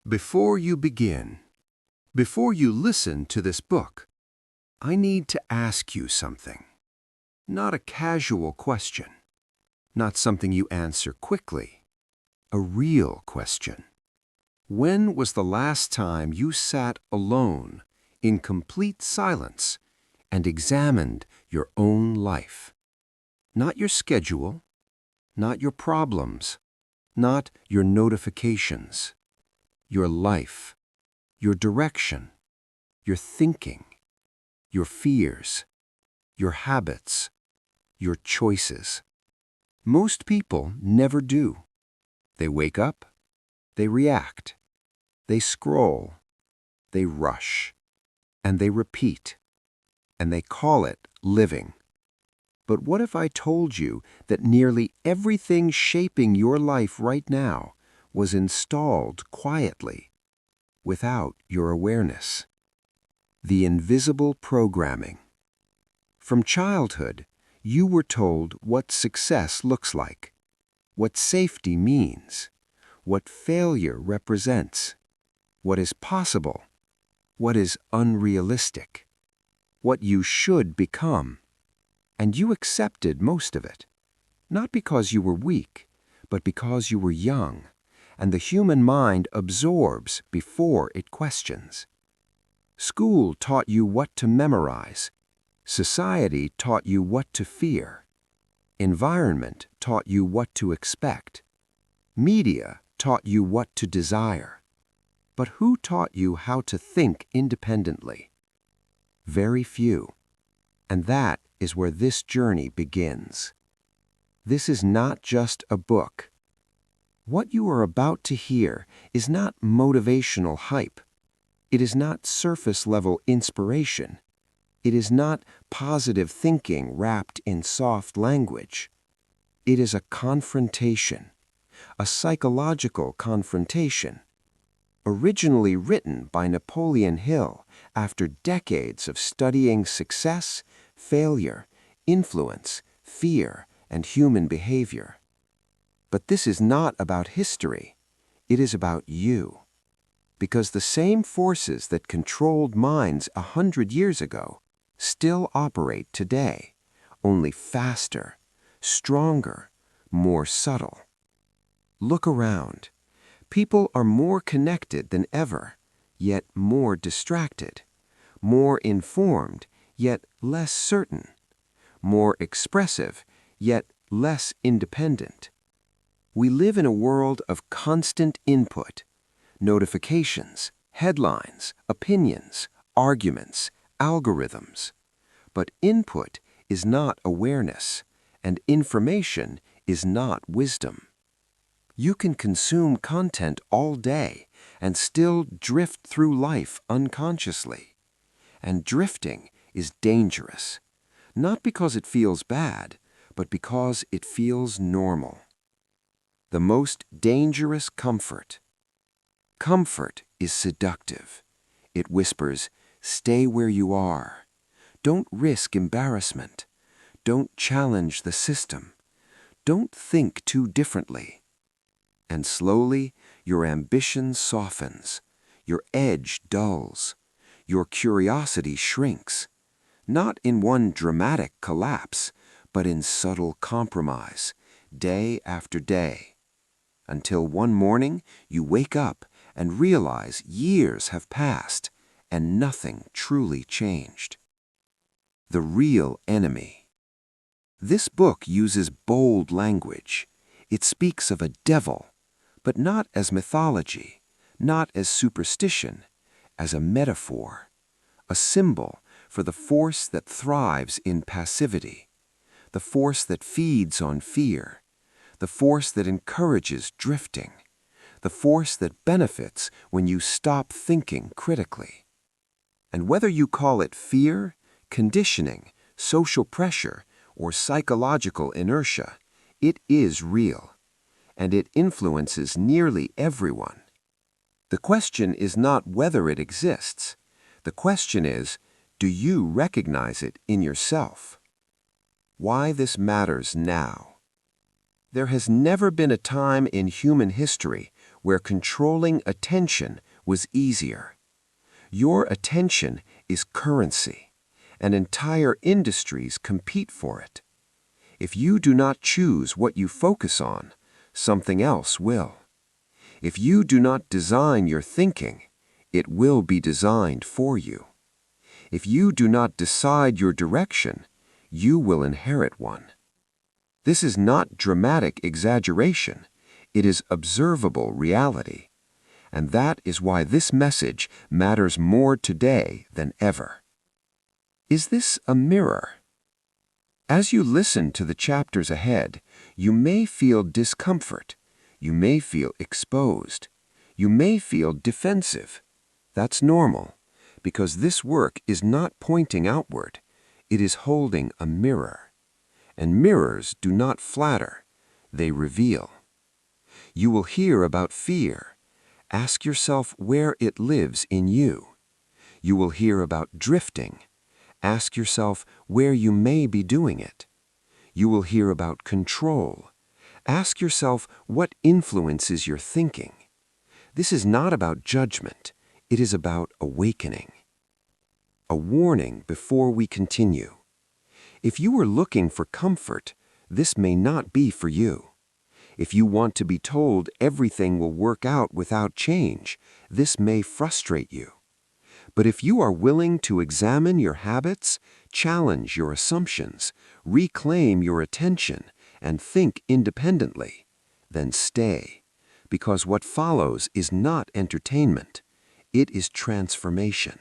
Before you begin, before you listen to this book, I need to ask you something. Not a casual question, not something you answer quickly, a real question. When was the last time you sat alone in complete silence and examined your own life? Not your schedule, not your problems, not your notifications. Your life, your direction, your thinking, your fears, your habits, your choices. Most people never do. They wake up, they react, they scroll, they rush, and they repeat, and they call it living. But what if I told you that nearly everything shaping your life right now was installed quietly, without your awareness? The invisible programming. From childhood, you were told what success looks like, what safety means, what failure represents, what is possible, what is unrealistic, what you should become. And you accepted most of it, not because you were weak, but because you were young, and the human mind absorbs before it questions. School taught you what to memorize. Society taught you what to fear. Environment taught you what to expect. Media taught you what to desire. But who taught you how to think independently? Very few. And that is where this journey begins. This is not just a book. What you are about to hear is not motivational hype. It is not surface-level inspiration. It is not positive thinking wrapped in soft language. It is a confrontation, a psychological confrontation, originally written by Napoleon Hill after decades of studying success, failure, influence, fear, and human behavior. But this is not about history. It is about you. Because the same forces that controlled minds 100 years ago still operate today, only faster, stronger, more subtle. Look around. People are more connected than ever, yet more distracted, more informed, yet less certain, more expressive, yet less independent. We live in a world of constant input, notifications, headlines, opinions, arguments, algorithms. But input is not awareness, and information is not wisdom. You can consume content all day and still drift through life unconsciously. And drifting is dangerous, not because it feels bad, but because it feels normal. The most dangerous comfort. Comfort is seductive. It whispers, stay where you are. Don't risk embarrassment. Don't challenge the system. Don't think too differently. And slowly, your ambition softens. Your edge dulls. Your curiosity shrinks. Not in one dramatic collapse, but in subtle compromise, day after day. Until one morning, you wake up and realize years have passed and nothing truly changed. The real enemy. This book uses bold language. It speaks of a devil, but not as mythology, not as superstition, as a metaphor, a symbol for the force that thrives in passivity, the force that feeds on fear, the force that encourages drifting, the force that benefits when you stop thinking critically. And whether you call it fear, conditioning, social pressure, or psychological inertia, it is real, and it influences nearly everyone. The question is not whether it exists. The question is, do you recognize it in yourself? Why this matters now. There has never been a time in human history where controlling attention was easier. Your attention is currency, and entire industries compete for it. If you do not choose what you focus on, something else will. If you do not design your thinking, it will be designed for you. If you do not decide your direction, you will inherit one. This is not dramatic exaggeration. It is observable reality. And that is why this message matters more today than ever. Is this a mirror? As you listen to the chapters ahead, you may feel discomfort. You may feel exposed. You may feel defensive. That's normal, because this work is not pointing outward. It is holding a mirror. And mirrors do not flatter. They reveal. You will hear about fear. Ask yourself where it lives in you. You will hear about drifting. Ask yourself where you may be doing it. You will hear about control. Ask yourself what influences your thinking. This is not about judgment. It is about awakening. A warning before we continue. If you are looking for comfort, this may not be for you. If you want to be told everything will work out without change, this may frustrate you. But if you are willing to examine your habits, challenge your assumptions, reclaim your attention, and think independently, then stay, because what follows is not entertainment. It is transformation.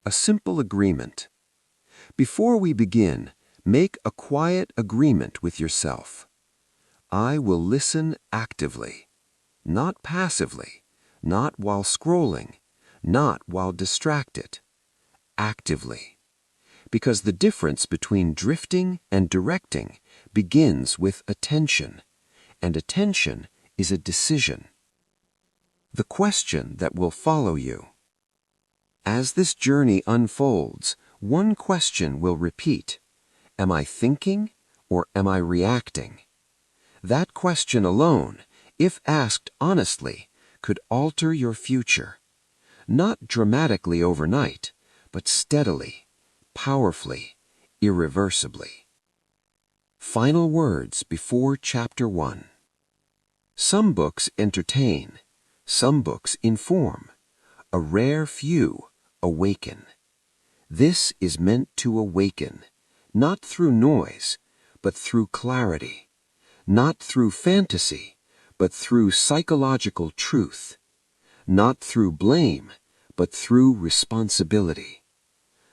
A simple agreement. Before we begin, make a quiet agreement with yourself. I will listen actively, not passively, not while scrolling, not while distracted, actively. Because the difference between drifting and directing begins with attention, and attention is a decision. The question that will follow you. As this journey unfolds, one question will repeat. Am I thinking or am I reacting? That question alone, if asked honestly, could alter your future. Not dramatically overnight, but steadily, powerfully, irreversibly. Final words before Chapter 1. Some books entertain, some books inform, a rare few awaken. This is meant to awaken, not through noise, but through clarity, not through fantasy, but through psychological truth, not through blame, but through responsibility.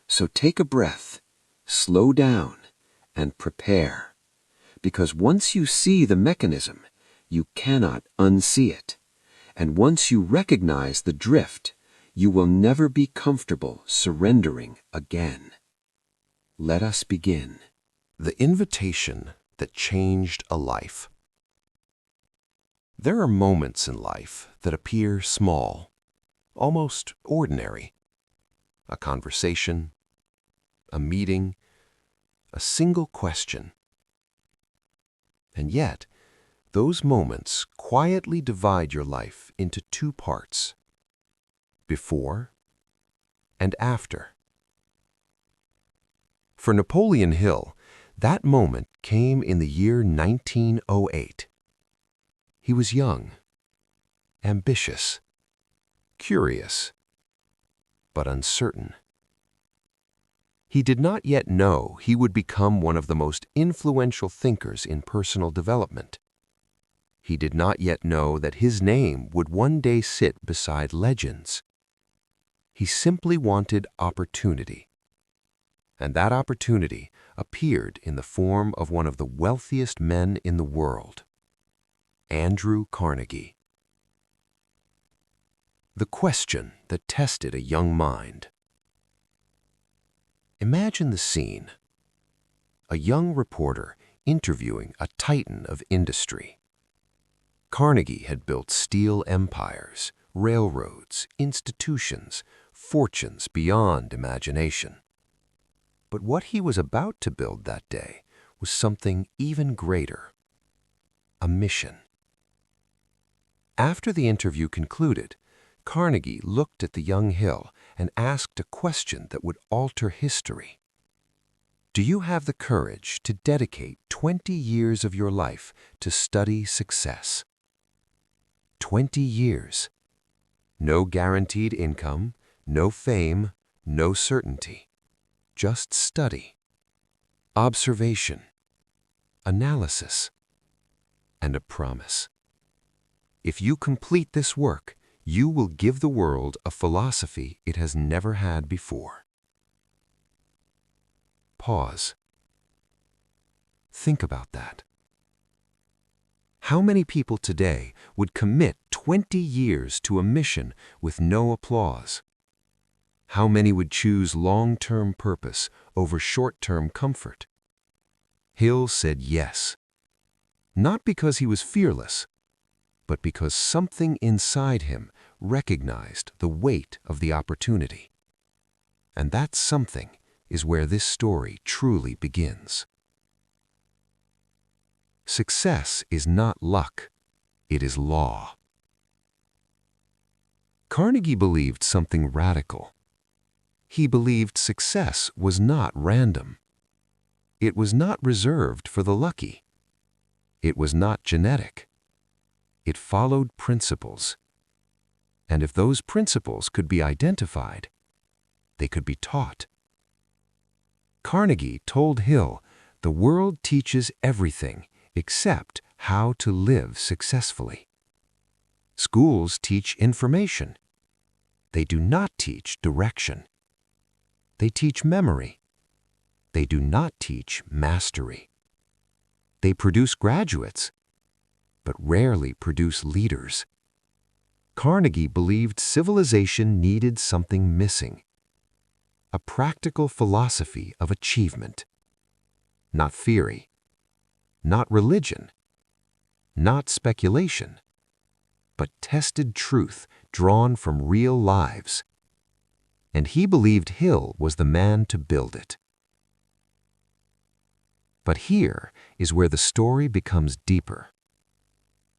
So take a breath, slow down, and prepare. Because once you see the mechanism, you cannot unsee it. And once you recognize the drift, you will never be comfortable surrendering again. Let us begin. The invitation that changed a life. There are moments in life that appear small, almost ordinary. A conversation, a meeting, a single question. And yet, those moments quietly divide your life into two parts: before and after. For Napoleon Hill, that moment came in the year 1908. He was young, ambitious, curious, but uncertain. He did not yet know he would become one of the most influential thinkers in personal development. He did not yet know that his name would one day sit beside legends. He simply wanted opportunity. And that opportunity appeared in the form of one of the wealthiest men in the world, Andrew Carnegie. The question that tested a young mind. Imagine the scene. A young reporter interviewing a titan of industry. Carnegie had built steel empires, railroads, institutions, fortunes beyond imagination. But what he was about to build that day was something even greater. A mission. After the interview concluded, Carnegie looked at the young Hill and asked a question that would alter history. Do you have the courage to dedicate 20 years of your life to study success? 20 years. No guaranteed income, no fame, no certainty. Just study, observation, analysis, and a promise. If you complete this work, you will give the world a philosophy it has never had before. Pause. Think about that. How many people today would commit 20 years to a mission with no applause? How many would choose long-term purpose over short-term comfort? Hill said yes. Not because he was fearless, but because something inside him recognized the weight of the opportunity. And that something is where this story truly begins. Success is not luck, it is law. Carnegie believed something radical. He believed success was not random. It was not reserved for the lucky. It was not genetic. It followed principles. And if those principles could be identified, they could be taught. Carnegie told Hill, the world teaches everything except how to live successfully. Schools teach information. They do not teach direction. They teach memory. They do not teach mastery. They produce graduates, but rarely produce leaders. Carnegie believed civilization needed something missing. A practical philosophy of achievement. Not theory. Not religion. Not speculation. But tested truth drawn from real lives. And he believed Hill was the man to build it. But here is where the story becomes deeper.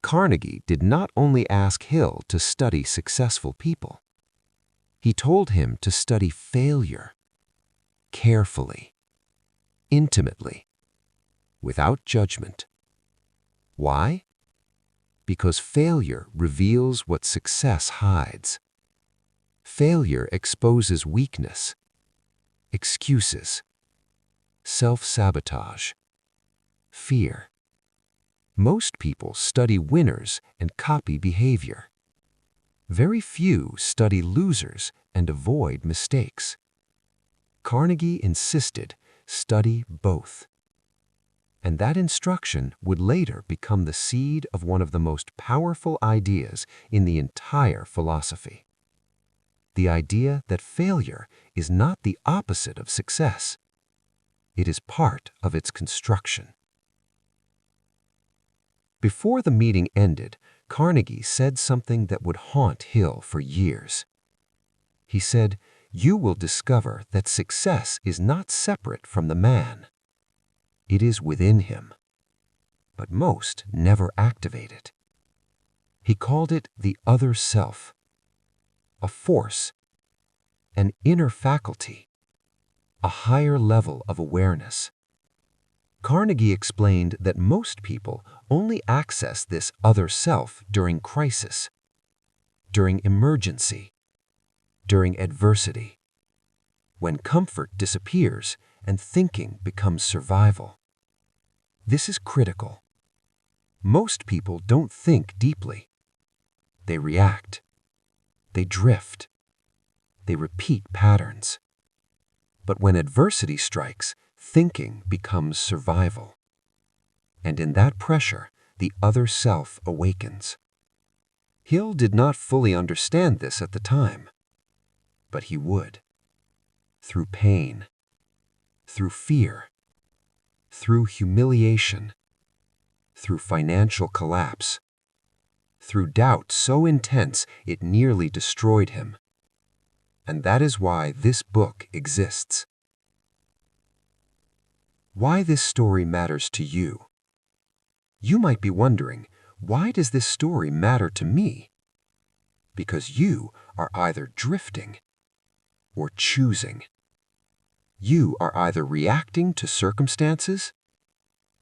Carnegie did not only ask Hill to study successful people. He told him to study failure, carefully, intimately, without judgment. Why? Because failure reveals what success hides. Failure exposes weakness, excuses, self-sabotage, fear. Most people study winners and copy behavior. Very few study losers and avoid mistakes. Carnegie insisted, study both. And that instruction would later become the seed of one of the most powerful ideas in the entire philosophy. The idea that failure is not the opposite of success. It is part of its construction. Before the meeting ended, Carnegie said something that would haunt Hill for years. He said, "You will discover that success is not separate from the man. It is within him." But most never activate it. He called it the other self, a force, an inner faculty, a higher level of awareness. Carnegie explained that most people only access this other self during crisis, during emergency, during adversity, when comfort disappears and thinking becomes survival. This is critical. Most people don't think deeply. They react. They drift. They repeat patterns. But when adversity strikes, thinking becomes survival. And in that pressure, the other self awakens. Hill did not fully understand this at the time, but he would. Through pain, through fear, through humiliation, through financial collapse, through doubt so intense it nearly destroyed him. And that is why this book exists. Why this story matters to you. You might be wondering, Why does this story matter to me? Because you are either drifting or choosing. You are either reacting to circumstances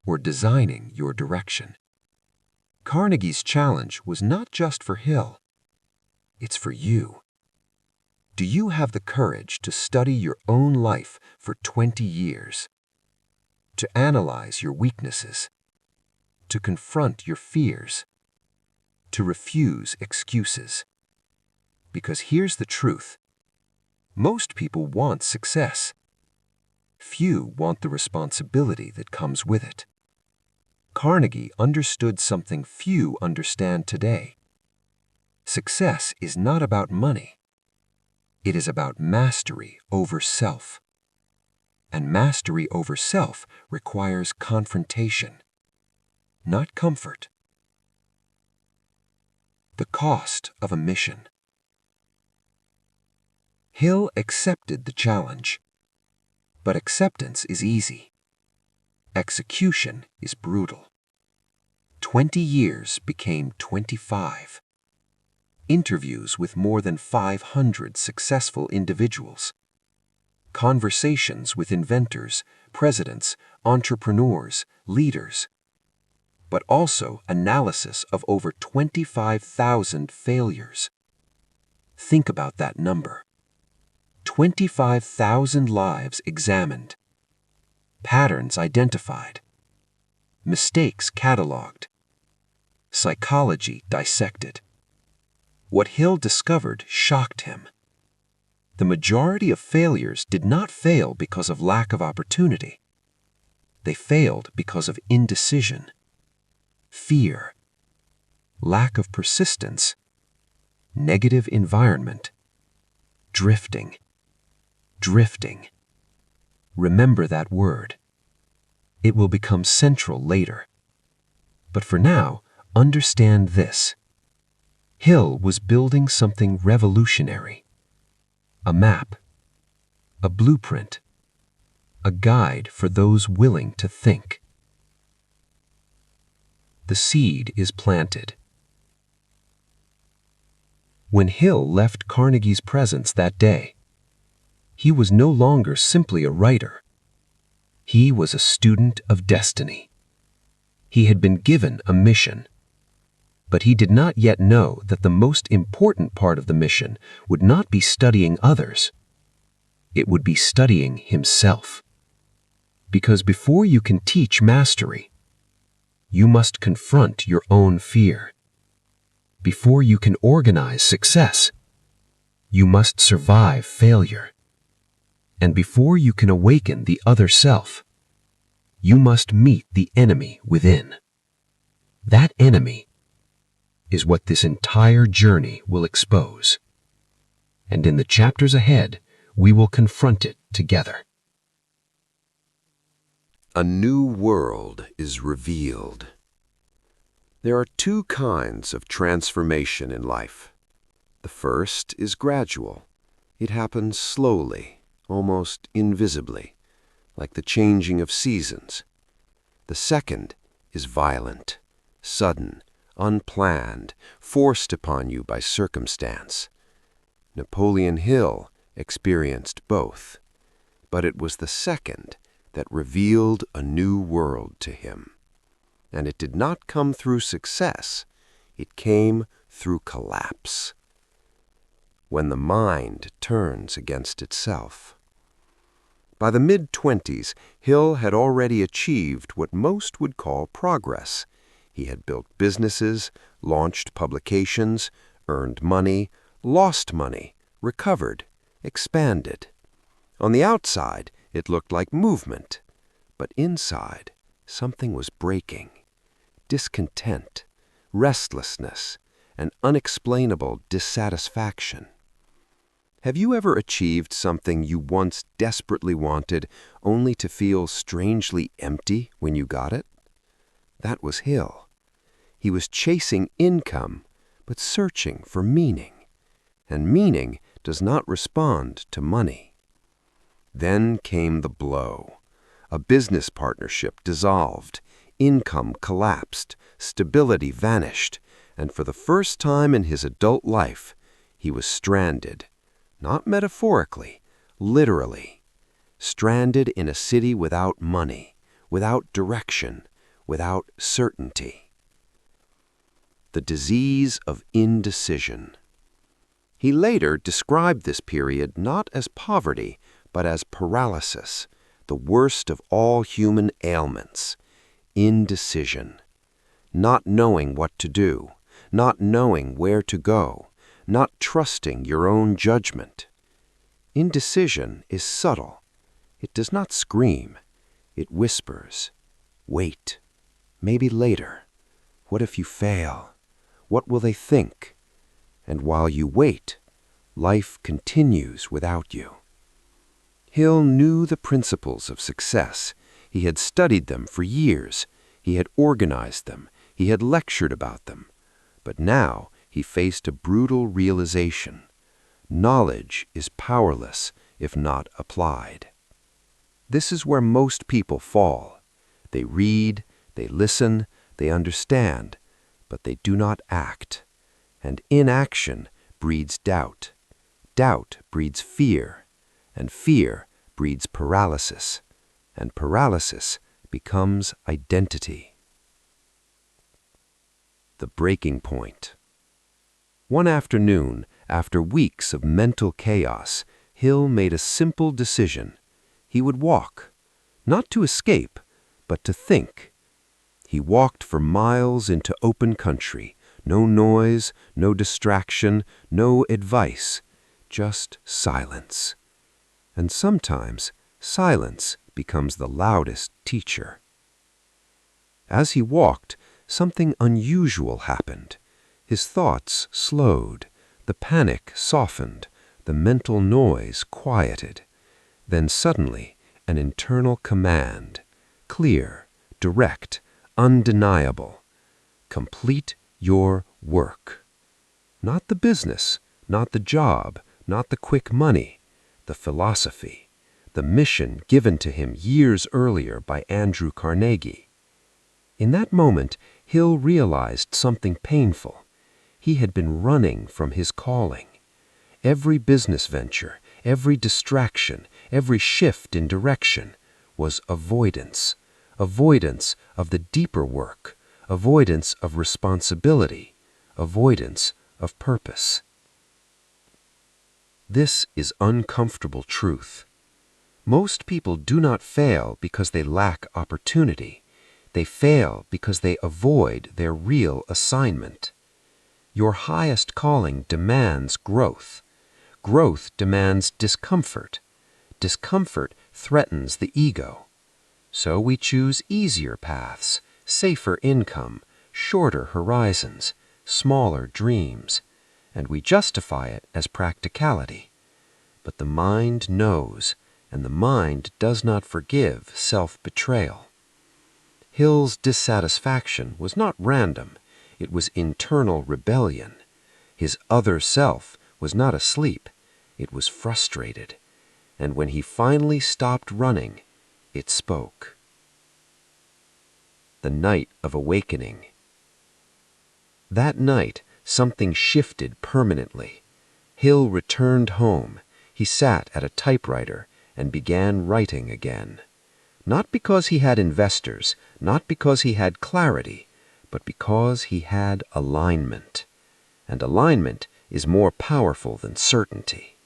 or designing your direction. Carnegie's challenge was not just for Hill. It's for you. Do you have the courage to study your own life for 20 years? To analyze your weaknesses? To confront your fears? To refuse excuses? Because here's the truth. Most people want success. Few want the responsibility that comes with it. Carnegie understood something few understand today. Success is not about money. It is about mastery over self. And mastery over self requires confrontation, not comfort. The cost of a mission. Hill accepted the challenge. But acceptance is easy. Execution is brutal. 20 years became 25. Interviews with more than 500 successful individuals. Conversations with inventors, presidents, entrepreneurs, leaders. But also analysis of over 25,000 failures. Think about that number. 25,000 lives examined, patterns identified, mistakes cataloged, psychology dissected. What Hill discovered shocked him. The majority of failures did not fail because of lack of opportunity. They failed because of indecision, fear, lack of persistence, negative environment, drifting. Drifting. Remember that word. It will become central later. But for now, understand this. Hill was building something revolutionary. A map. A blueprint. A guide for those willing to think. The seed is planted. When Hill left Carnegie's presence that day, he was no longer simply a writer. He was a student of destiny. He had been given a mission. But he did not yet know that the most important part of the mission would not be studying others. It would be studying himself. Because before you can teach mastery, you must confront your own fear. Before you can organize success, you must survive failure. And before you can awaken the other self, you must meet the enemy within. That enemy is what this entire journey will expose. And in the chapters ahead, we will confront it together. A new world is revealed. There are two kinds of transformation in life. The first is gradual. It happens slowly, almost invisibly, like the changing of seasons. The second is violent, sudden, unplanned, forced upon you by circumstance. Napoleon Hill experienced both, but it was the second that revealed a new world to him. And it did not come through success, it came through collapse. When the mind turns against itself. By the mid-20s, Hill had already achieved what most would call progress. He had built businesses, launched publications, earned money, lost money, recovered, expanded. On the outside, it looked like movement, but inside, something was breaking. Discontent, restlessness, and unexplainable dissatisfaction. Have you ever achieved something you once desperately wanted, only to feel strangely empty when you got it? That was Hill. He was chasing income, but searching for meaning. And meaning does not respond to money. Then came the blow. A business partnership dissolved. Income collapsed. stability vanished, and for the first time in his adult life, he was stranded. Not metaphorically, literally. Stranded in a city without money, without direction, without certainty. The disease of indecision. He later described this period not as poverty, but as paralysis, the worst of all human ailments. Indecision. Not knowing what to do, not knowing where to go, not trusting your own judgment. Indecision is subtle. It does not scream. It whispers. Wait. Maybe later. What if you fail? What will they think? And while you wait, life continues without you. Hill knew the principles of success. He had studied them for years. He had organized them. He had lectured about them. But now he faced a brutal realization. Knowledge is powerless if not applied. This is where most people fall. They read, they listen, they understand, but they do not act. And inaction breeds doubt. Doubt breeds fear, and fear breeds paralysis, and paralysis becomes identity. The breaking point. One afternoon, after weeks of mental chaos, Hill made a simple decision. He would walk, not to escape, but to think. He walked for miles into open country, no noise, no distraction, no advice, just silence. And sometimes silence becomes the loudest teacher. As he walked, something unusual happened. His thoughts slowed, the panic softened, the mental noise quieted. Then suddenly, an internal command, clear, direct, undeniable. Complete your work. Not the business, not the job, not the quick money, the philosophy, the mission given to him years earlier by Andrew Carnegie. In that moment, Hill realized something painful. He had been running from his calling. Every business venture, every distraction, every shift in direction was avoidance. Avoidance of the deeper work, avoidance of responsibility, avoidance of purpose. This is uncomfortable truth. Most people do not fail because they lack opportunity. They fail because they avoid their real assignment. Your highest calling demands growth. Growth demands discomfort. Discomfort threatens the ego. So we choose easier paths, safer income, shorter horizons, smaller dreams, and we justify it as practicality. But the mind knows, and the mind does not forgive self-betrayal. Hill's dissatisfaction was not random. It was internal rebellion. His other self was not asleep. It was frustrated. And when he finally stopped running, it spoke. The night of awakening. That night, something shifted permanently. Hill returned home. He sat at a typewriter and began writing again. Not because he had investors, not because he had clarity, but because he had alignment. And alignment is more powerful than certainty.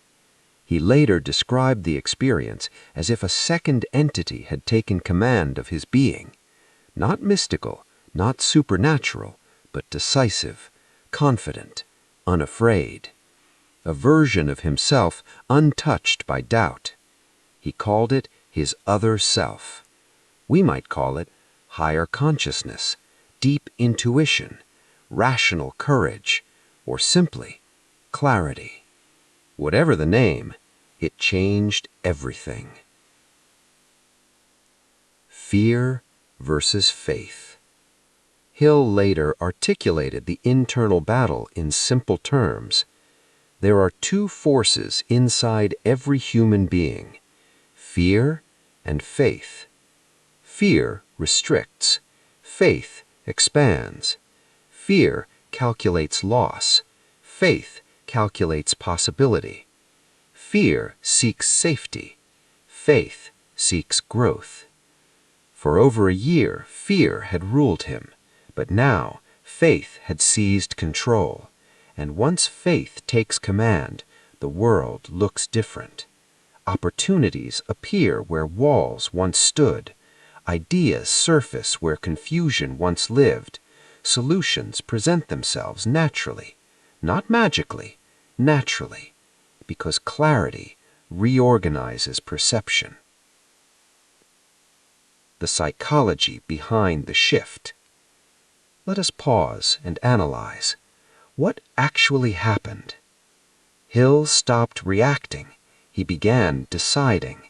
He later described the experience as if a second entity had taken command of his being. Not mystical, not supernatural, but decisive, confident, unafraid. A version of himself untouched by doubt. He called it his other self. We might call it higher consciousness, deep intuition, rational courage, or simply clarity. Whatever the name, it changed everything. Fear versus faith. Hill later articulated the internal battle in simple terms. There are two forces inside every human being, fear and faith. Fear restricts. Faith expands. Fear calculates loss. Faith calculates possibility. Fear seeks safety. Faith seeks growth. For over a year, fear had ruled him, but now faith had seized control. And once faith takes command, the world looks different. Opportunities appear where walls once stood. Ideas surface where confusion once lived. Solutions present themselves naturally, not magically, naturally, because clarity reorganizes perception. The psychology behind the shift. Let us pause and analyze. What actually happened? Hill stopped reacting. He began deciding.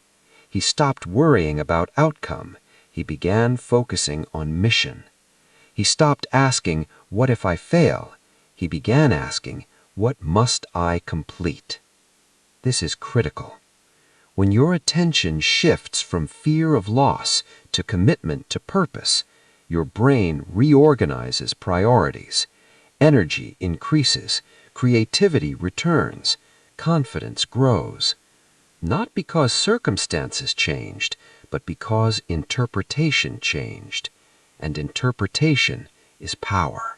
He stopped worrying about outcome. He began focusing on mission. He stopped asking, "What if I fail?" He began asking, "What must I complete?" This is critical. When your attention shifts from fear of loss to commitment to purpose, your brain reorganizes priorities. Energy increases, creativity returns, confidence grows. Not because circumstances changed, but because interpretation changed. And interpretation is power.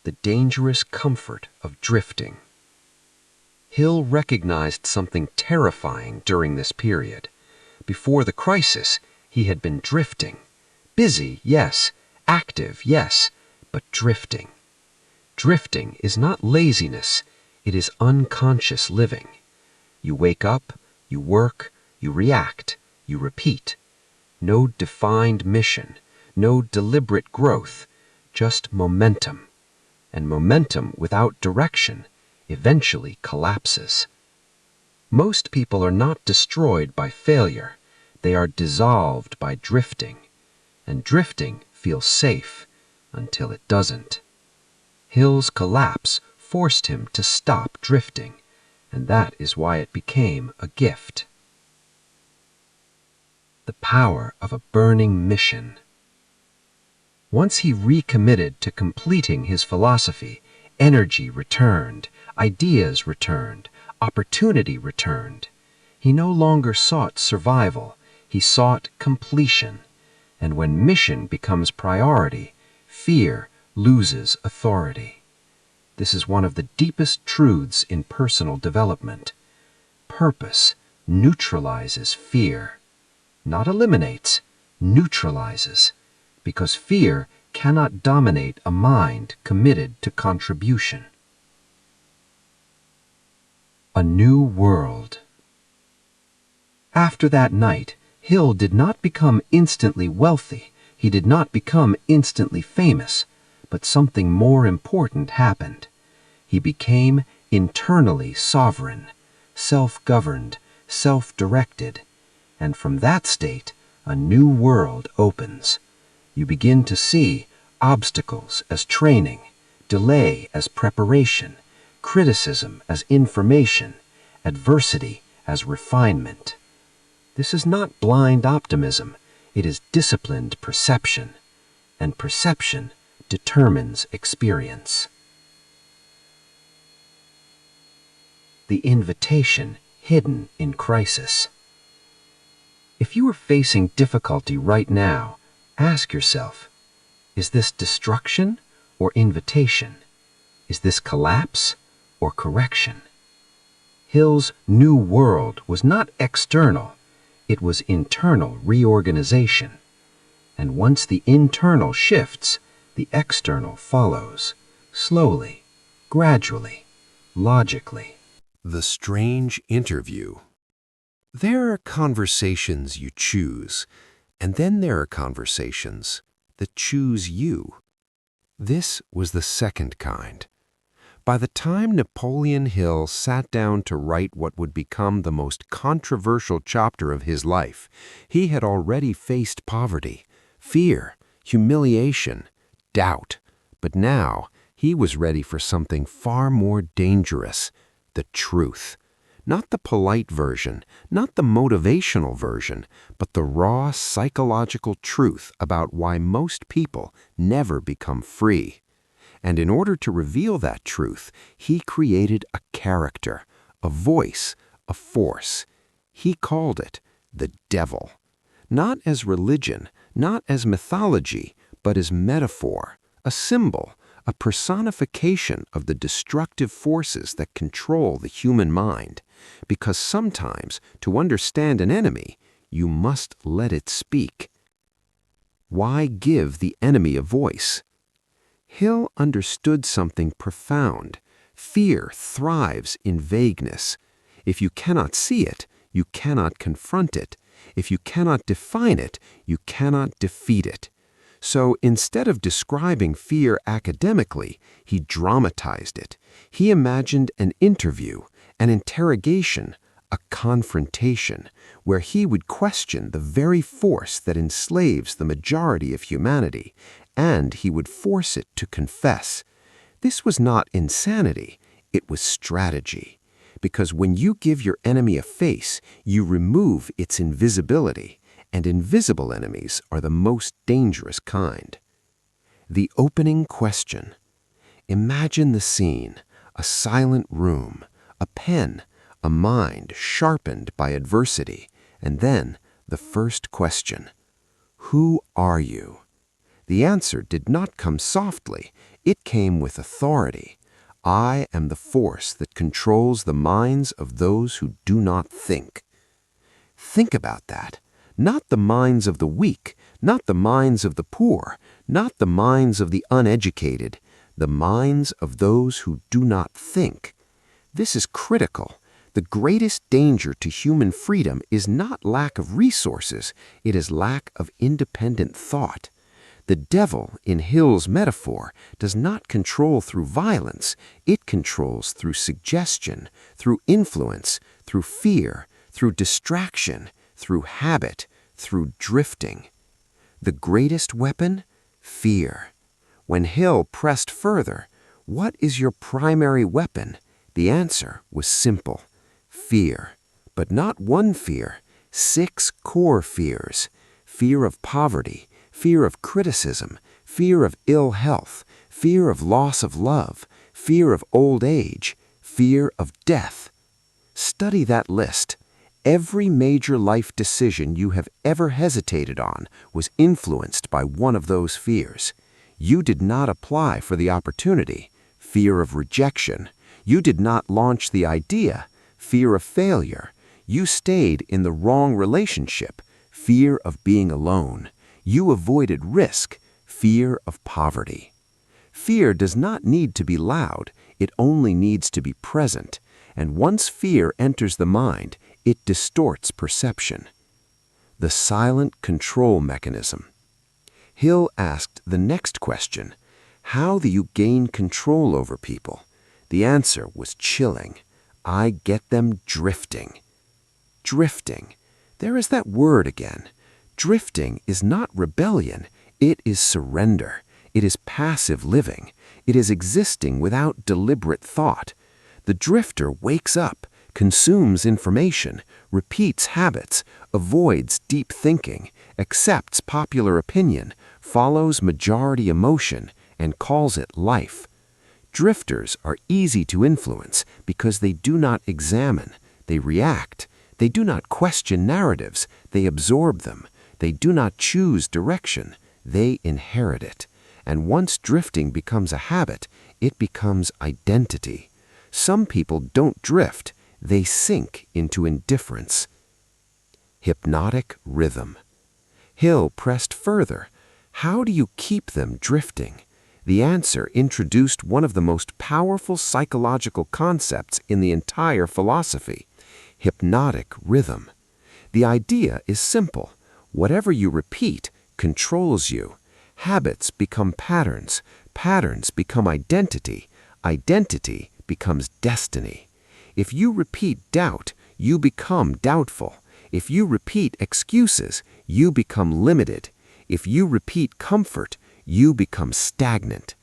The dangerous comfort of drifting. Hill recognized something terrifying during this period. Before the crisis, he had been drifting. Busy, yes. Active, yes. But drifting. Drifting is not laziness. It is unconscious living. You wake up, you work, you react, you repeat. No defined mission, no deliberate growth, just momentum. And momentum without direction eventually collapses. Most people are not destroyed by failure. They are dissolved by drifting. And drifting feels safe until it doesn't. Hill's collapse forced him to stop drifting, and that is why it became a gift. The power of a burning mission. Once he recommitted to completing his philosophy, energy returned, ideas returned, opportunity returned. He no longer sought survival, he sought completion. And when mission becomes priority, fear loses authority. This is one of the deepest truths in personal development. Purpose neutralizes fear. Not eliminates, neutralizes. Because fear cannot dominate a mind committed to contribution. A new world. After that night, Hill did not become instantly wealthy. He did not become instantly famous. But something more important happened. He became internally sovereign, self-governed, self-directed. And from that state, a new world opens. You begin to see obstacles as training, delay as preparation, criticism as information, adversity as refinement. This is not blind optimism, it is disciplined perception, and perception determines experience. The invitation hidden in crisis. If you are facing difficulty right now, ask yourself, is this destruction or invitation? Is this collapse or correction? Hill's new world was not external, it was internal reorganization. And once the internal shifts, the external follows, slowly, gradually, logically. The strange interview. There are conversations you choose, and then there are conversations that choose you. This was the second kind. By the time Napoleon Hill sat down to write what would become the most controversial chapter of his life, he had already faced poverty, fear, humiliation, doubt. But now he was ready for something far more dangerous, the truth. Not the polite version, not the motivational version, but the raw psychological truth about why most people never become free. And in order to reveal that truth, he created a character, a voice, a force. He called it the devil. Not as religion, not as mythology, but as metaphor, a symbol, a personification of the destructive forces that control the human mind. Because sometimes, to understand an enemy, you must let it speak. Why give the enemy a voice? Hill understood something profound. Fear thrives in vagueness. If you cannot see it, you cannot confront it. If you cannot define it, you cannot defeat it. So instead of describing fear academically, he dramatized it. He imagined an interview, an interrogation, a confrontation, where he would question the very force that enslaves the majority of humanity, and he would force it to confess. This was not insanity, it was strategy. Because when you give your enemy a face, you remove its invisibility, and invisible enemies are the most dangerous kind. The opening question. Imagine the scene, a silent room, a pen, a mind sharpened by adversity, and then the first question. Who are you? The answer did not come softly, it came with authority. I am the force that controls the minds of those who do not think. Think about that. Not the minds of the weak, not the minds of the poor, not the minds of the uneducated, the minds of those who do not think. This is critical. The greatest danger to human freedom is not lack of resources, it is lack of independent thought. The devil, in Hill's metaphor, does not control through violence, it controls through suggestion, through influence, through fear, through distraction, through habit, through drifting. The greatest weapon? Fear. When Hill pressed further, what is your primary weapon? The answer was simple. Fear. But not one fear, 6 core fears. Fear of poverty, fear of criticism, fear of ill health, fear of loss of love, fear of old age, fear of death. Study that list. Every major life decision you have ever hesitated on was influenced by one of those fears. You did not apply for the opportunity, fear of rejection. You did not launch the idea, fear of failure. You stayed in the wrong relationship, fear of being alone. You avoided risk, fear of poverty. Fear does not need to be loud, it only needs to be present. And once fear enters the mind, it distorts perception. The silent control mechanism. Hill asked the next question, how do you gain control over people? The answer was chilling. I get them drifting. Drifting. There is that word again. Drifting is not rebellion, it is surrender. It is passive living. It is existing without deliberate thought. The drifter wakes up, consumes information, repeats habits, avoids deep thinking, accepts popular opinion, follows majority emotion, and calls it life. Drifters are easy to influence because they do not examine, they react. They do not question narratives, they absorb them. They do not choose direction, they inherit it. And once drifting becomes a habit, it becomes identity. Some people don't drift, they sink into indifference. Hypnotic rhythm. Hill pressed further. How do you keep them drifting? The answer introduced one of the most powerful psychological concepts in the entire philosophy, hypnotic rhythm. The idea is simple. Whatever you repeat controls you. Habits become patterns. Patterns become identity. Identity becomes destiny. If you repeat doubt, you become doubtful. If you repeat excuses, you become limited. If you repeat comfort, you become stagnant.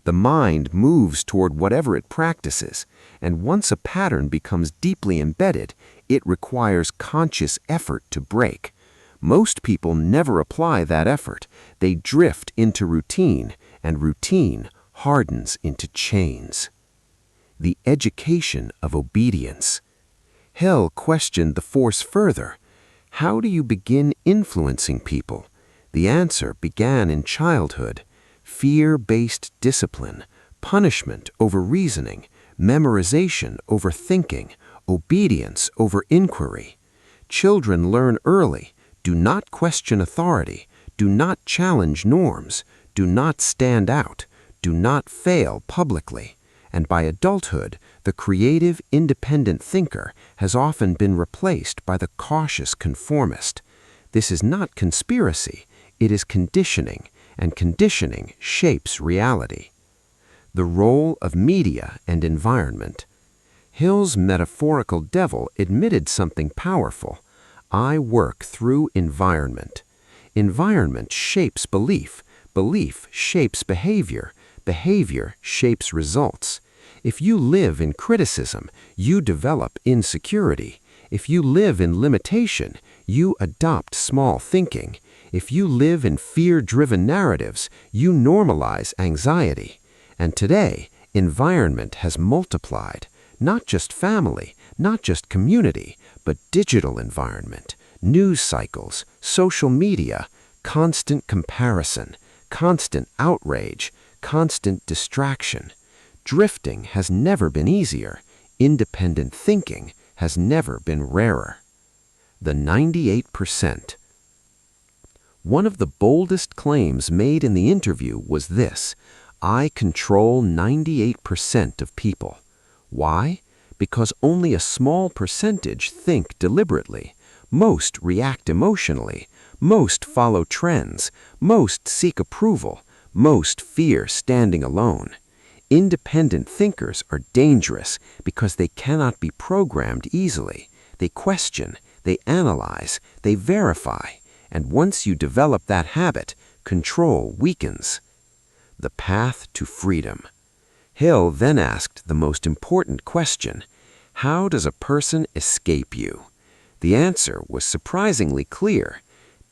The mind moves toward whatever it practices, and once a pattern becomes deeply embedded, it requires conscious effort to break. Most people never apply that effort. They drift into routine, and routine hardens into chains. The education of obedience. Hill questioned the force further. How do you begin influencing people? The answer began in childhood. Fear-based discipline, punishment over reasoning, memorization over thinking, obedience over inquiry. Children learn early. Do not question authority. Do not challenge norms. Do not stand out. Do not fail publicly. And by adulthood, the creative, independent thinker has often been replaced by the cautious conformist. This is not conspiracy. It is conditioning, and conditioning shapes reality. The role of media and environment. Hill's metaphorical devil admitted something powerful. I work through environment. Environment shapes belief. Belief shapes behavior. Behavior shapes results. If you live in criticism, you develop insecurity. If you live in limitation, you adopt small thinking. If you live in fear-driven narratives, you normalize anxiety. And today, environment has multiplied. Not just family, not just community, but digital environment, news cycles, social media, constant comparison, constant outrage, constant distraction. Drifting has never been easier. Independent thinking has never been rarer. The 98%. One of the boldest claims made in the interview was this: I control 98% of people. Why? Because only a small percentage think deliberately. Most react emotionally. Most follow trends. Most seek approval. Most fear standing alone. Independent thinkers are dangerous because they cannot be programmed easily. They question, they analyze, they verify. And once you develop that habit, control weakens. The path to freedom. Hill then asked the most important question: how does a person escape you? The answer was surprisingly clear: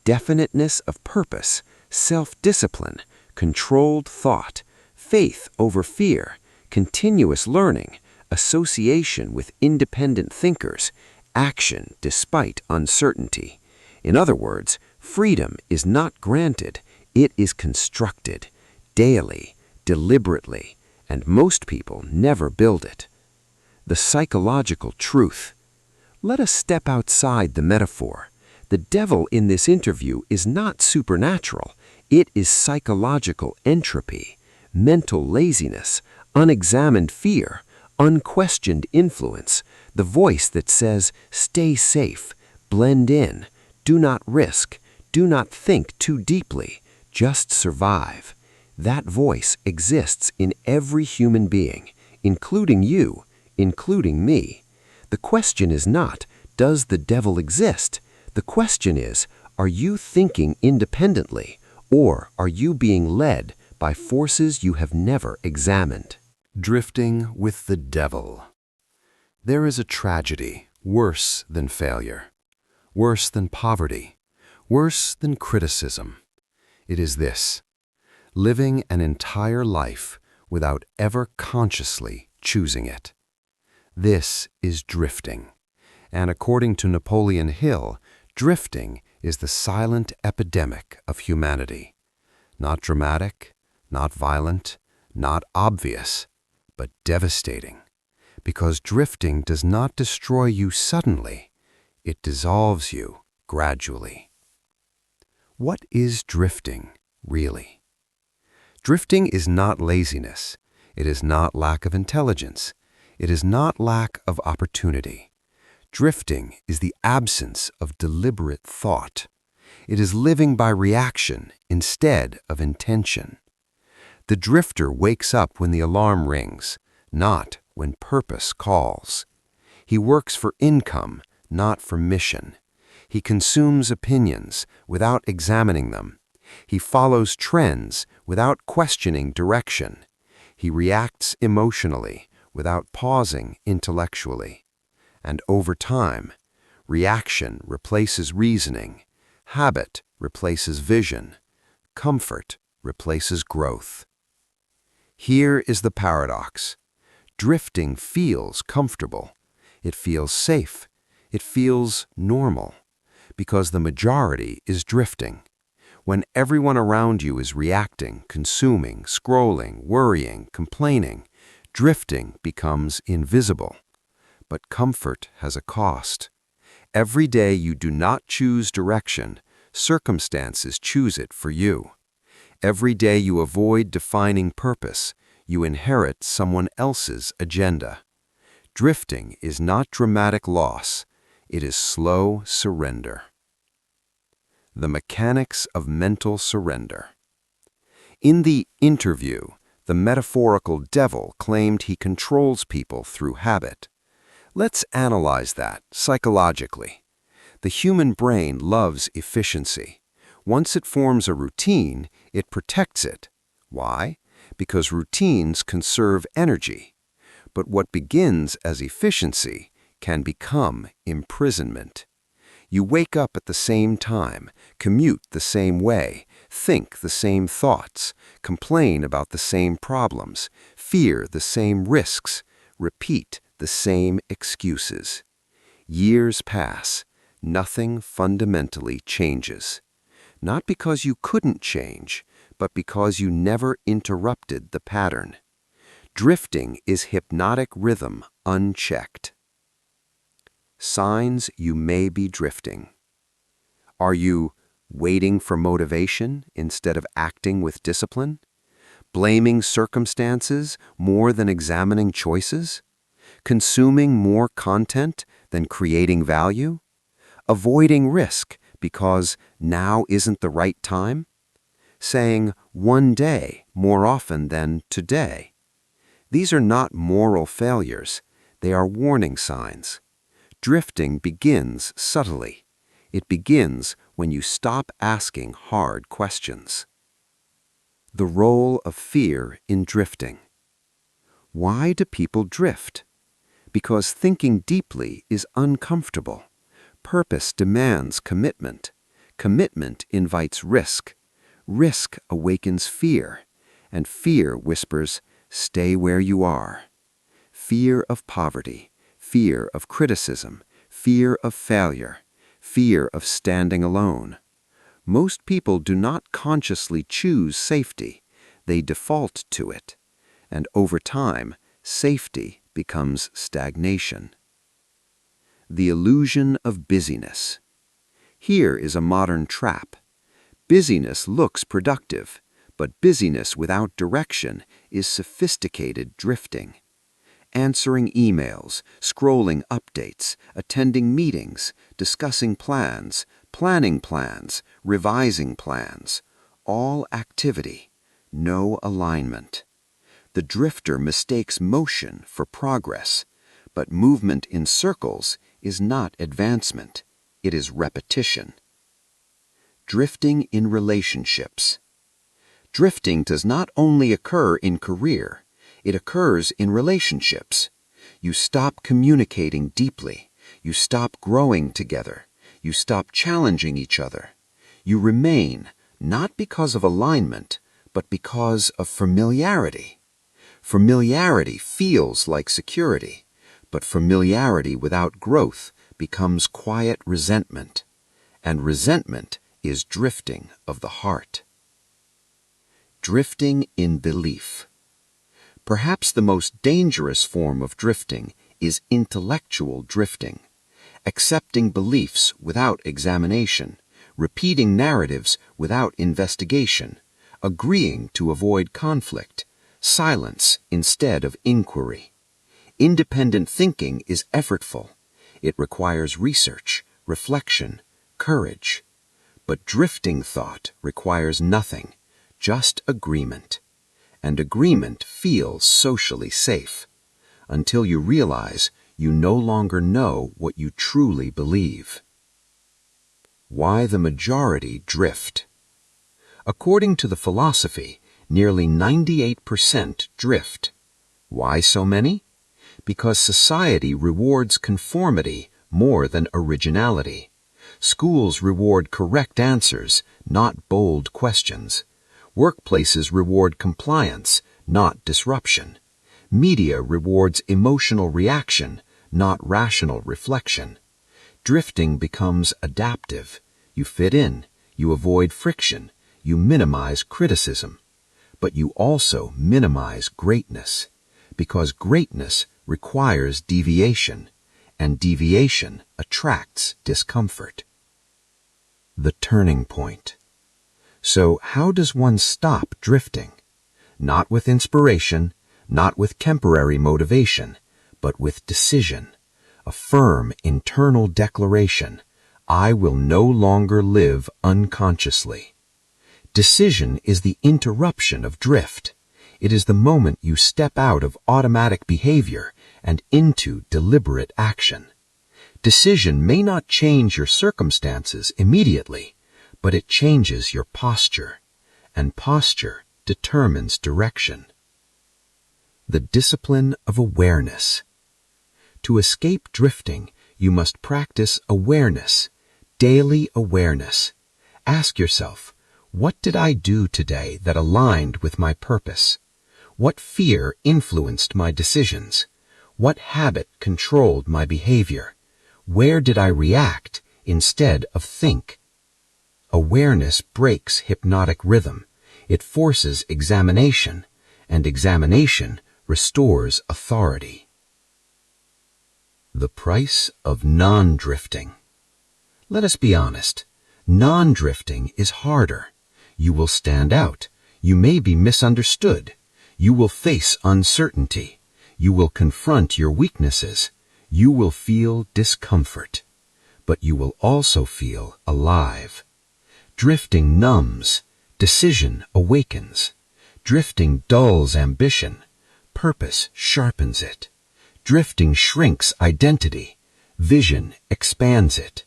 definiteness of purpose, self-discipline, controlled thought, faith over fear, continuous learning, association with independent thinkers, action despite uncertainty. In other words, freedom is not granted, it is constructed, daily, deliberately, and most people never build it. The psychological truth. Let us step outside the metaphor. The devil in this interview is not supernatural. It is psychological entropy, mental laziness, unexamined fear, unquestioned influence, the voice that says, stay safe, blend in, do not risk, do not think too deeply, just survive. That voice exists in every human being, including you, including me. The question is not, does the devil exist? The question is, are you thinking independently, or are you being led by forces you have never examined? Drifting with the devil. There is a tragedy worse than failure, worse than poverty, worse than criticism. It is this: living an entire life without ever consciously choosing it. This is drifting. And according to Napoleon Hill, drifting is the silent epidemic of humanity. Not dramatic, not violent, not obvious, but devastating. Because drifting does not destroy you suddenly, it dissolves you gradually. What is drifting, really? Drifting is not laziness. It is not lack of intelligence. It is not lack of opportunity. Drifting is the absence of deliberate thought. It is living by reaction instead of intention. The drifter wakes up when the alarm rings, not when purpose calls. He works for income, not for mission. He consumes opinions without examining them. He follows trends without questioning direction. He reacts emotionally without pausing intellectually. And over time, reaction replaces reasoning, habit replaces vision, comfort replaces growth. Here is the paradox. Drifting feels comfortable. It feels safe. It feels normal. Because the majority is drifting. When everyone around you is reacting, consuming, scrolling, worrying, complaining, drifting becomes invisible. But comfort has a cost. Every day you do not choose direction, circumstances choose it for you. Every day you avoid defining purpose, you inherit someone else's agenda. Drifting is not dramatic loss, it is slow surrender. The mechanics of mental surrender. In the interview, the metaphorical devil claimed he controls people through habit. Let's analyze that psychologically. The human brain loves efficiency. Once it forms a routine, it protects it. Why? Because routines conserve energy. But what begins as efficiency can become imprisonment. You wake up at the same time, commute the same way, think the same thoughts, complain about the same problems, fear the same risks, repeat the same excuses. Years pass, nothing fundamentally changes. Not because you couldn't change, but because you never interrupted the pattern. Drifting is hypnotic rhythm unchecked. Signs you may be drifting. Are you waiting for motivation instead of acting with discipline? Blaming circumstances more than examining choices? Consuming more content than creating value? Avoiding risk because now isn't the right time? Saying one day more often than today? These are not moral failures, they are warning signs. Drifting begins subtly. It begins when you stop asking hard questions. The role of fear in drifting. Why do people drift? Because thinking deeply is uncomfortable. Purpose demands commitment. Commitment invites risk. Risk awakens fear. And fear whispers, stay where you are. Fear of poverty. Fear of criticism, fear of failure, fear of standing alone. Most people do not consciously choose safety, they default to it. And over time, safety becomes stagnation. The illusion of busyness. Here is a modern trap. Busyness looks productive, but busyness without direction is sophisticated drifting. Answering emails, scrolling updates, attending meetings, discussing plans, planning plans, revising plans. All activity, no alignment. The drifter mistakes motion for progress, but movement in circles is not advancement, it is repetition. Drifting in relationships. Drifting does not only occur in career, it occurs in relationships. You stop communicating deeply. You stop growing together. You stop challenging each other. You remain, not because of alignment, but because of familiarity. Familiarity feels like security, but familiarity without growth becomes quiet resentment. And resentment is drifting of the heart. Drifting in belief. Perhaps the most dangerous form of drifting is intellectual drifting, accepting beliefs without examination, repeating narratives without investigation, agreeing to avoid conflict, silence instead of inquiry. Independent thinking is effortful. It requires research, reflection, courage. But drifting thought requires nothing, just agreement. And agreement feels socially safe, until you realize you no longer know what you truly believe. Why the majority drift. According to the philosophy, Nearly 98% drift. Why so many? Because society rewards conformity more than originality. Schools reward correct answers, not bold questions. Workplaces reward compliance, not disruption. Media rewards emotional reaction, not rational reflection. Drifting becomes adaptive. You fit in, you avoid friction, you minimize criticism. But you also minimize greatness, because greatness requires deviation, and deviation attracts discomfort. The turning point. So how does one stop drifting? Not with inspiration, not with temporary motivation, but with decision, a firm internal declaration: I will no longer live unconsciously. Decision is the interruption of drift. It is the moment you step out of automatic behavior and into deliberate action. Decision may not change your circumstances immediately, but it changes your posture, and posture determines direction. The discipline of awareness. To escape drifting, you must practice awareness, daily awareness. Ask yourself, what did I do today that aligned with my purpose? What fear influenced my decisions? What habit controlled my behavior? Where did I react instead of think? Awareness breaks hypnotic rhythm. It forces examination, and examination restores authority. The price of non-drifting. Let us be honest. Non-drifting is harder. You will stand out. You may be misunderstood. You will face uncertainty. You will confront your weaknesses. You will feel discomfort. But you will also feel alive. Drifting numbs. Decision awakens. Drifting dulls ambition. Purpose sharpens it. Drifting shrinks identity. Vision expands it.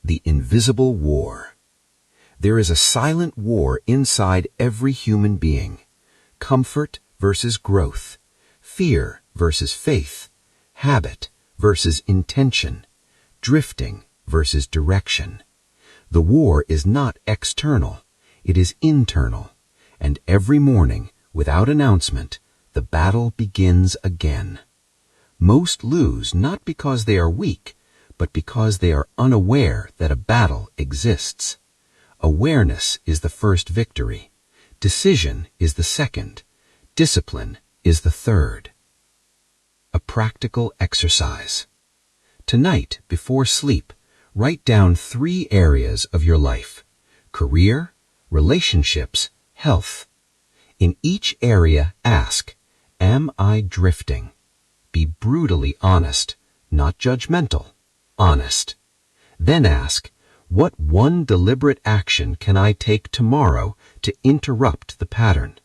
The invisible war. There is a silent war inside every human being. Comfort versus growth. Fear versus faith. Habit versus intention. Drifting versus direction. The war is not external. It is internal. And every morning, without announcement, the battle begins again. Most lose not because they are weak, but because they are unaware that a battle exists. Awareness is the first victory. Decision is the second. Discipline is the third. A practical exercise. Tonight, before sleep, write down 3 areas of your life: career, relationships, health. In each area, ask, am I drifting? Be brutally honest, not judgmental, honest. Then ask, what one deliberate action can I take tomorrow to interrupt the pattern?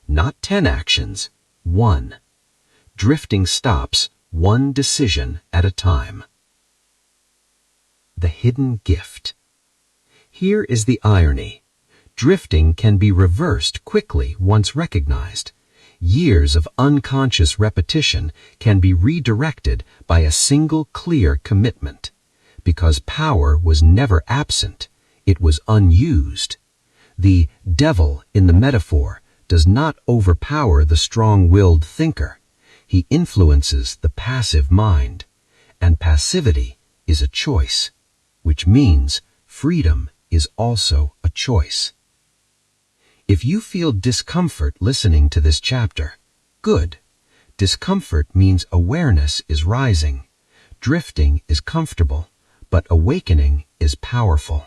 Not 10 actions, 1. Drifting stops 1 decision at a time. The hidden gift. Here is the irony. Drifting can be reversed quickly once recognized. Years of unconscious repetition can be redirected by a single clear commitment. Because power was never absent, it was unused. The devil in the metaphor does not overpower the strong-willed thinker. He influences the passive mind, and passivity is a choice, which means freedom is also a choice. If you feel discomfort listening to this chapter, good. Discomfort means awareness is rising. Drifting is comfortable, but awakening is powerful.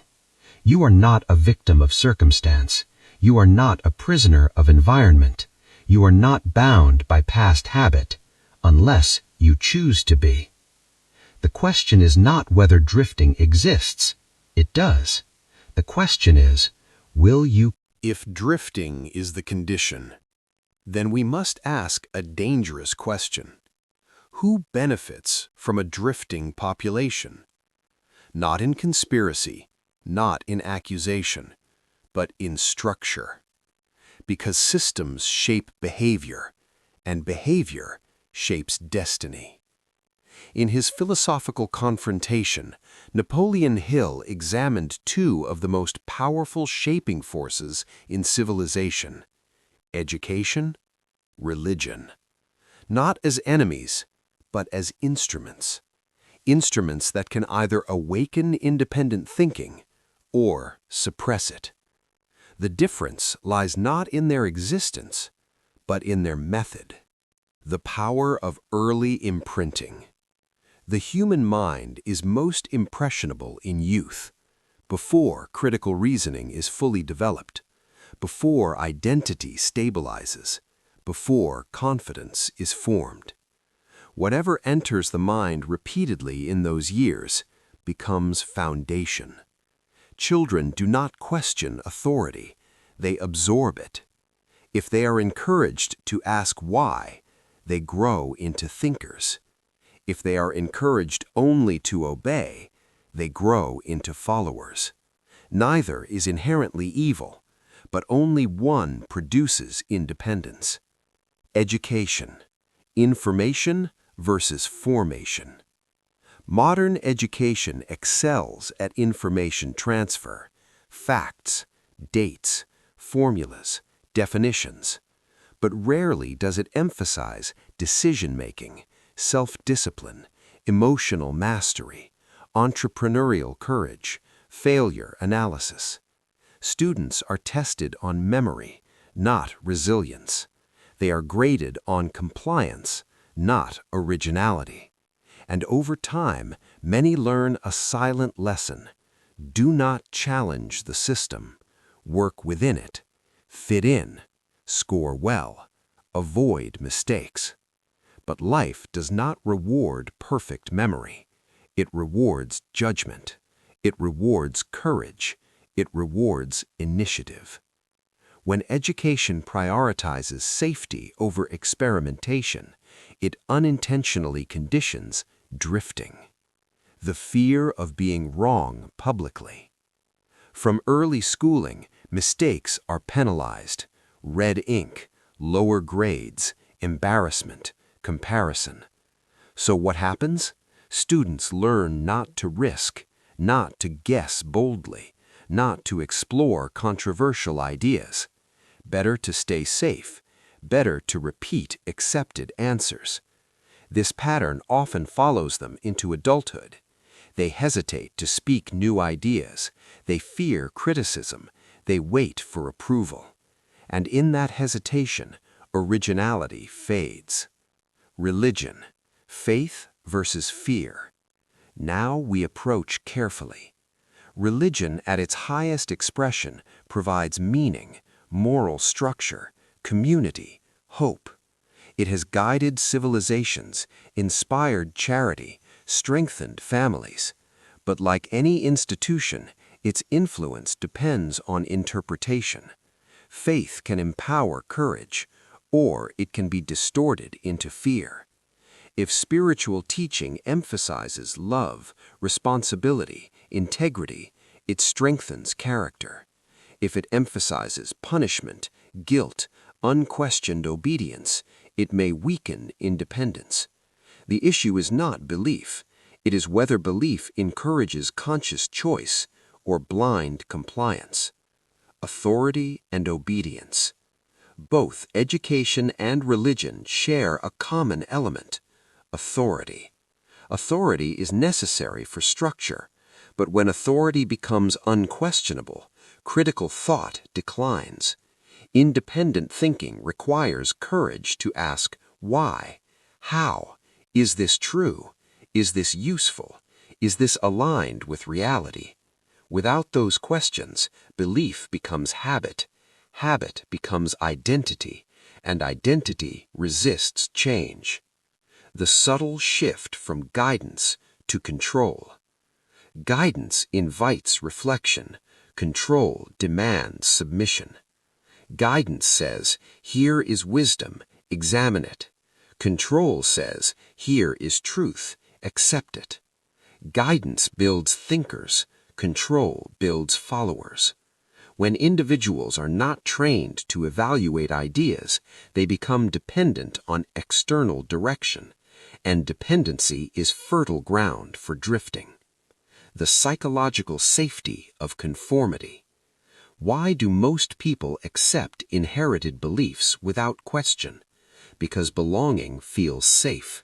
You are not a victim of circumstance. You are not a prisoner of environment. You are not bound by past habit, unless you choose to be. The question is not whether drifting exists. It does. The question is, will you? If drifting is the condition, then we must ask a dangerous question. Who benefits from a drifting population? Not in conspiracy, not in accusation, but in structure. because systems shape behavior, and behavior shapes destiny. In his philosophical confrontation, Napoleon Hill examined two of the most powerful shaping forces in civilization: education, religion. Not as enemies, but as instruments. Instruments that can either awaken independent thinking or suppress it. The difference lies not in their existence, but in their method. The power of early imprinting. The human mind is most impressionable in youth, before critical reasoning is fully developed, before identity stabilizes, before confidence is formed. Whatever enters the mind repeatedly in those years becomes foundation. Children do not question authority, they absorb it. If they are encouraged to ask why, they grow into thinkers. If they are encouraged only to obey, they grow into followers. Neither is inherently evil, but only one produces independence. Education. Information versus formation. Modern education excels at information transfer, facts, dates, formulas, definitions, but rarely does it emphasize decision-making, self-discipline, emotional mastery, entrepreneurial courage, failure analysis. Students are tested on memory, not resilience. They are graded on compliance, not originality. And over time, many learn a silent lesson. Do not challenge the system. Work within it. Fit in. Score well. Avoid mistakes. But life does not reward perfect memory. It rewards judgment. It rewards courage. It rewards initiative. When education prioritizes safety over experimentation, it unintentionally conditions drifting. The fear of being wrong publicly. From early schooling, mistakes are penalized. Red ink, lower grades, embarrassment, comparison. So what happens? Students learn not to risk, not to guess boldly, not to explore controversial ideas. Better to stay safe, better to repeat accepted answers. This pattern often follows them into adulthood. They hesitate to speak new ideas. They fear criticism. They wait for approval. And in that hesitation, originality fades. Religion, faith versus fear. Now we approach carefully. Religion at its highest expression provides meaning, moral structure, community, hope. It has guided civilizations, inspired charity, strengthened families. But like any institution, its influence depends on interpretation. Faith can empower courage, or it can be distorted into fear. If spiritual teaching emphasizes love, responsibility, integrity, it strengthens character. If it emphasizes punishment, guilt, unquestioned obedience, it may weaken independence. The issue is not belief. It is whether belief encourages conscious choice or blind compliance. Authority and obedience. Both education and religion share a common element: authority. Authority is necessary for structure, but when authority becomes unquestionable, critical thought declines. Independent thinking requires courage to ask why, how, is this true, is this useful, is this aligned with reality? Without those questions, belief becomes habit, habit becomes identity, and identity resists change. The subtle shift from guidance to control. Guidance invites reflection, control demands submission. Guidance says, here is wisdom, examine it. Control says, here is truth, accept it. Guidance builds thinkers, control builds followers. When individuals are not trained to evaluate ideas, they become dependent on external direction, and dependency is fertile ground for drifting. The psychological safety of conformity. Why do most people accept inherited beliefs without question? Because belonging feels safe.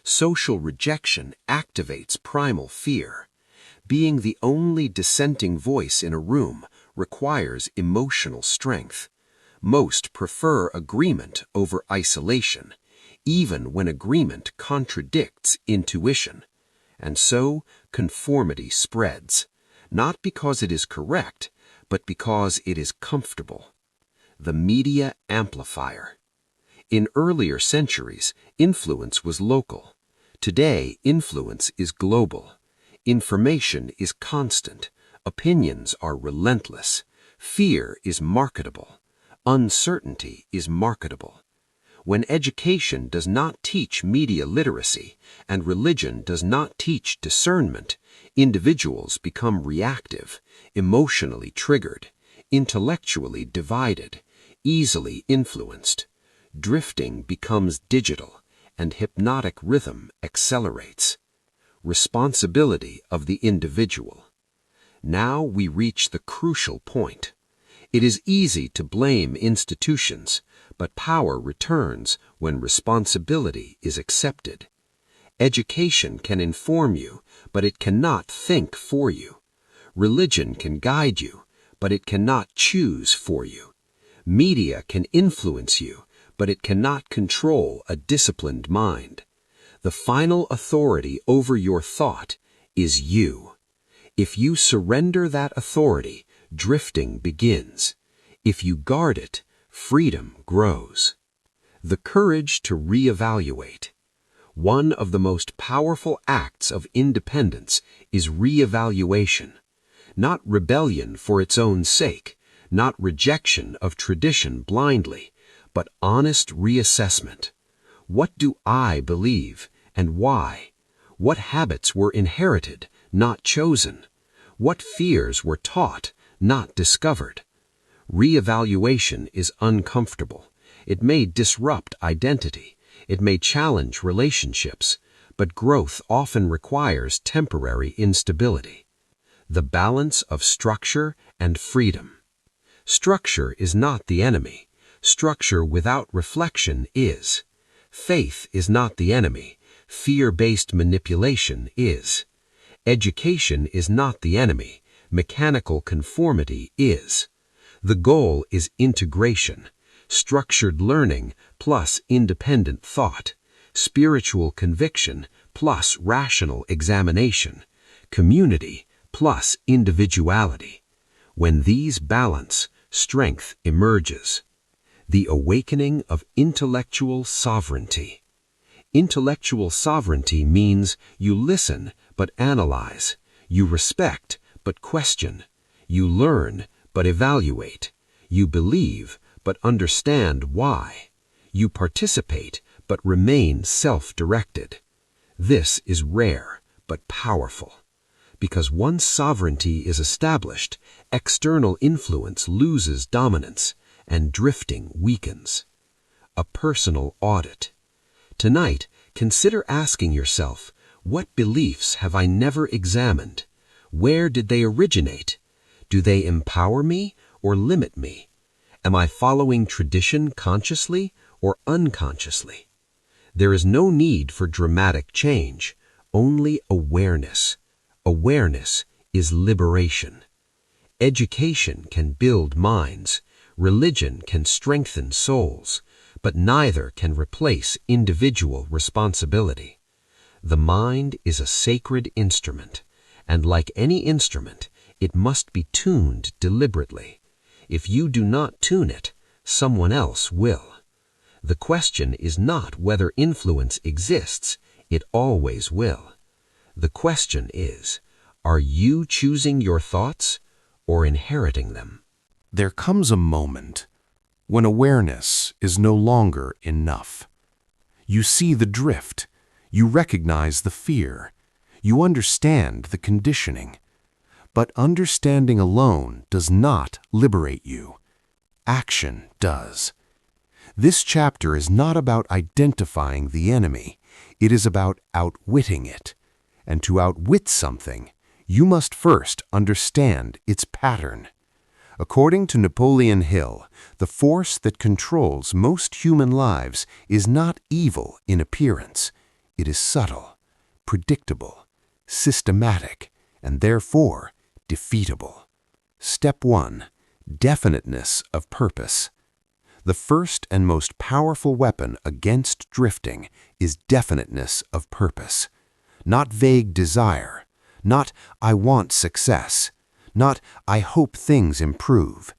Social rejection activates primal fear. Being the only dissenting voice in a room requires emotional strength. Most prefer agreement over isolation, even when agreement contradicts intuition. And so, conformity spreads, not because it is correct, but because it is comfortable. The media amplifier. In earlier centuries, influence was local. Today, influence is global. Information is constant. Opinions are relentless. Fear is marketable. Uncertainty is marketable. When education does not teach media literacy and religion does not teach discernment, individuals become reactive, emotionally triggered, intellectually divided, easily influenced. Drifting becomes digital, and hypnotic rhythm accelerates. Responsibility of the individual. Now we reach the crucial point. It is easy to blame institutions, but power returns when responsibility is accepted. Education can inform you, but it cannot think for you. Religion can guide you, but it cannot choose for you. Media can influence you, but it cannot control a disciplined mind. The final authority over your thought is you. If you surrender that authority, drifting begins. If you guard it, freedom grows. The courage to reevaluate. One of the most powerful acts of independence is reevaluation. Not rebellion for its own sake, not rejection of tradition blindly, but honest reassessment. What do I believe, and why? What habits were inherited, not chosen? What fears were taught, not discovered? Reevaluation is uncomfortable. It may disrupt identity. It may challenge relationships, but growth often requires temporary instability. The balance of structure and freedom. Structure is not the enemy. Structure without reflection is. Faith is not the enemy. Fear-based manipulation is. Education is not the enemy. Mechanical conformity is. The goal is integration, structured learning plus independent thought, spiritual conviction plus rational examination, community plus individuality. When these balance, strength emerges. The awakening of intellectual sovereignty. Intellectual sovereignty means you listen but analyze, you respect but question, you learn but evaluate, you believe but understand why, you participate but remain self-directed. This is rare but powerful. Because once sovereignty is established, external influence loses dominance and drifting weakens. A personal audit. Tonight, consider asking yourself, what beliefs have I never examined? Where did they originate? Do they empower me or limit me? Am I following tradition consciously or unconsciously? There is no need for dramatic change, only awareness. Awareness is liberation. Education can build minds, religion can strengthen souls, but neither can replace individual responsibility. The mind is a sacred instrument, and like any instrument, it must be tuned deliberately. If you do not tune it, someone else will. The question is not whether influence exists, it always will. The question is, are you choosing your thoughts or inheriting them? There comes a moment when awareness is no longer enough. You see the drift, you recognize the fear, you understand the conditioning, But understanding alone does not liberate you. Action does. This chapter is not about identifying the enemy. It is about outwitting it. And to outwit something, you must first understand its pattern. According to Napoleon Hill, the force that controls most human lives is not evil in appearance. It is subtle, predictable, systematic, and therefore defeatable. Step 1. Definiteness of purpose. The first and most powerful weapon against drifting is definiteness of purpose. Not vague desire, not "I want success," not "I hope things improve."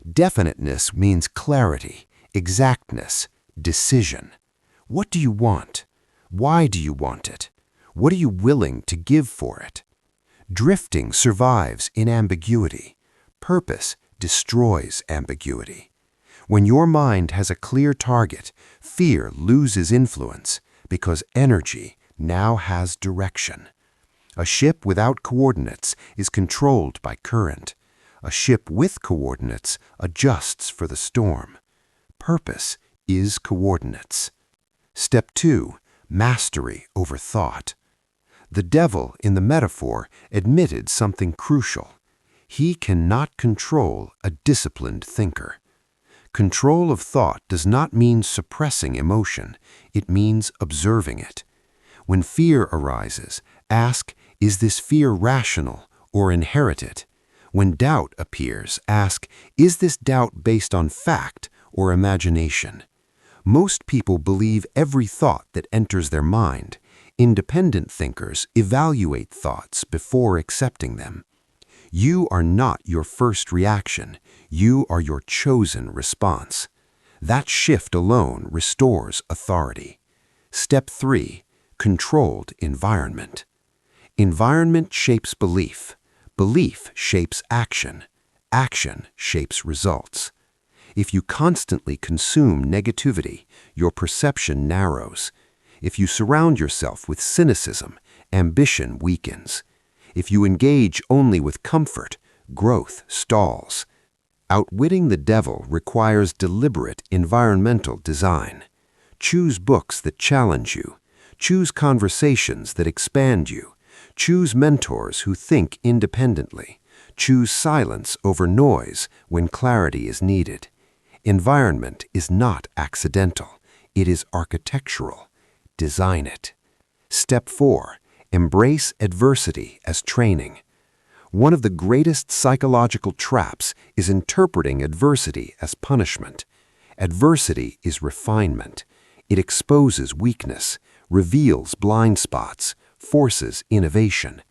Definiteness means clarity, exactness, decision. What do you want? Why do you want it? What are you willing to give for it? Drifting survives in ambiguity. Purpose destroys ambiguity. When your mind has a clear target, fear loses influence because energy now has direction. A ship without coordinates is controlled by current. A ship with coordinates adjusts for the storm. Purpose is coordinates. Step 2. Mastery over thought. The devil, in the metaphor, admitted something crucial. He cannot control a disciplined thinker. Control of thought does not mean suppressing emotion. It means observing it. When fear arises, ask, is this fear rational or inherited? When doubt appears, ask, is this doubt based on fact or imagination? Most people believe every thought that enters their mind. Independent thinkers evaluate thoughts before accepting them. You are not your first reaction. You are your chosen response. That shift alone restores authority. Step 3. Controlled environment. Environment shapes belief. Belief shapes action. Action shapes results. If you constantly consume negativity, your perception narrows. If you surround yourself with cynicism, ambition weakens. If you engage only with comfort, growth stalls. Outwitting the devil requires deliberate environmental design. Choose books that challenge you. Choose conversations that expand you. Choose mentors who think independently. Choose silence over noise when clarity is needed. Environment is not accidental. It is architectural. Design it. Step 4. Embrace adversity as training. One of the greatest psychological traps is interpreting adversity as punishment. Adversity is refinement. It exposes weakness, reveals blind spots, forces innovation.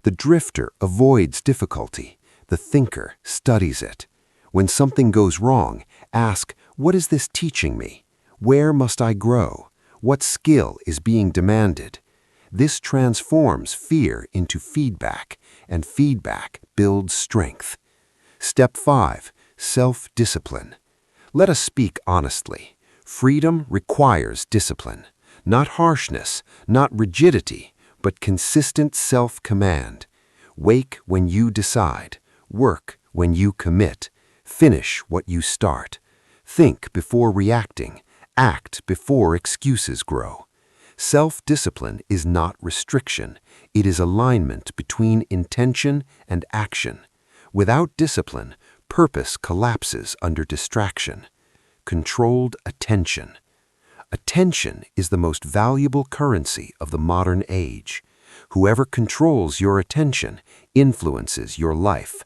The drifter avoids difficulty. The thinker studies it. When something goes wrong, ask, what is this teaching me? Where must I grow? What skill is being demanded? This transforms fear into feedback, and feedback builds strength. Step 5. Self-discipline. Let us speak honestly. Freedom requires discipline. Not harshness, not rigidity, but consistent self-command. Wake when you decide. Work when you commit. Finish what you start. Think before reacting. Act before excuses grow. Self-discipline is not restriction. It is alignment between intention and action. Without discipline, purpose collapses under distraction. Controlled attention. Attention is the most valuable currency of the modern age. Whoever controls your attention influences your life.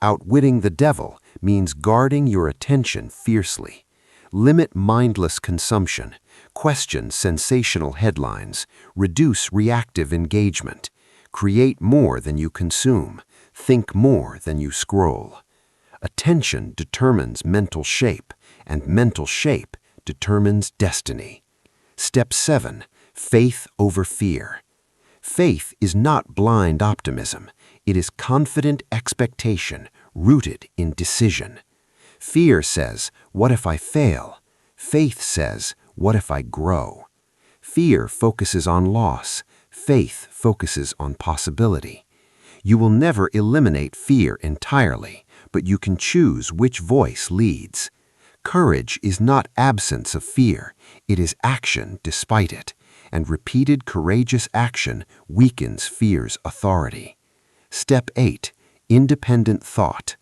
Outwitting the devil means guarding your attention fiercely. Limit mindless consumption. Question sensational headlines. Reduce reactive engagement. Create more than you consume. Think more than you scroll. Attention determines mental shape, and mental shape determines destiny. Step 7. Faith over fear. Faith is not blind optimism. It is confident expectation rooted in decision. Fear says, what if I fail? Faith says, what if I grow? Fear focuses on loss. Faith focuses on possibility. You will never eliminate fear entirely, but you can choose which voice leads. Courage is not absence of fear, it is action despite it, and repeated courageous action weakens fear's authority. Step 8. Independent thought.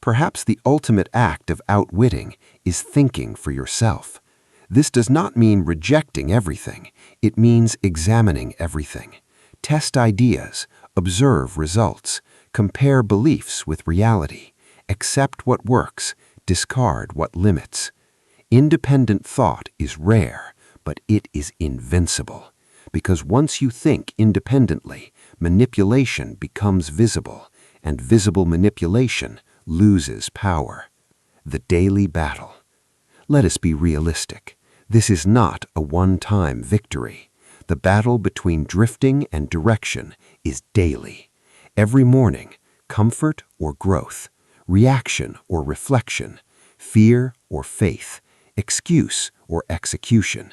Perhaps the ultimate act of outwitting is thinking for yourself. This does not mean rejecting everything, it means examining everything. Test ideas, observe results, compare beliefs with reality, accept what works, discard what limits. Independent thought is rare, but it is invincible. Because once you think independently, manipulation becomes visible, and visible manipulation loses power. The daily battle. Let us be realistic. This is not a one-time victory. The battle between drifting and direction is daily. Every morning, comfort or growth, reaction or reflection, fear or faith, excuse or execution.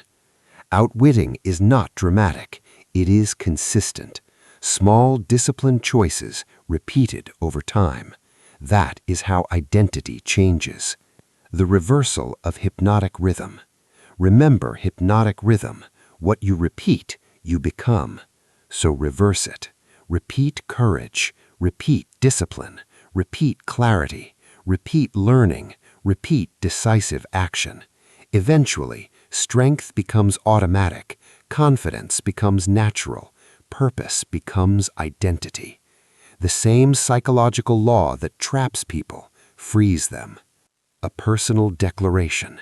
Outwitting is not dramatic, it is consistent. Small, disciplined choices repeated over time. That is how identity changes. The reversal of hypnotic rhythm. Remember hypnotic rhythm. What you repeat, you become. So reverse it. Repeat courage. Repeat discipline. Repeat clarity. Repeat learning. Repeat decisive action. Eventually, strength becomes automatic. Confidence becomes natural. Purpose becomes identity. The same psychological law that traps people frees them. A personal declaration.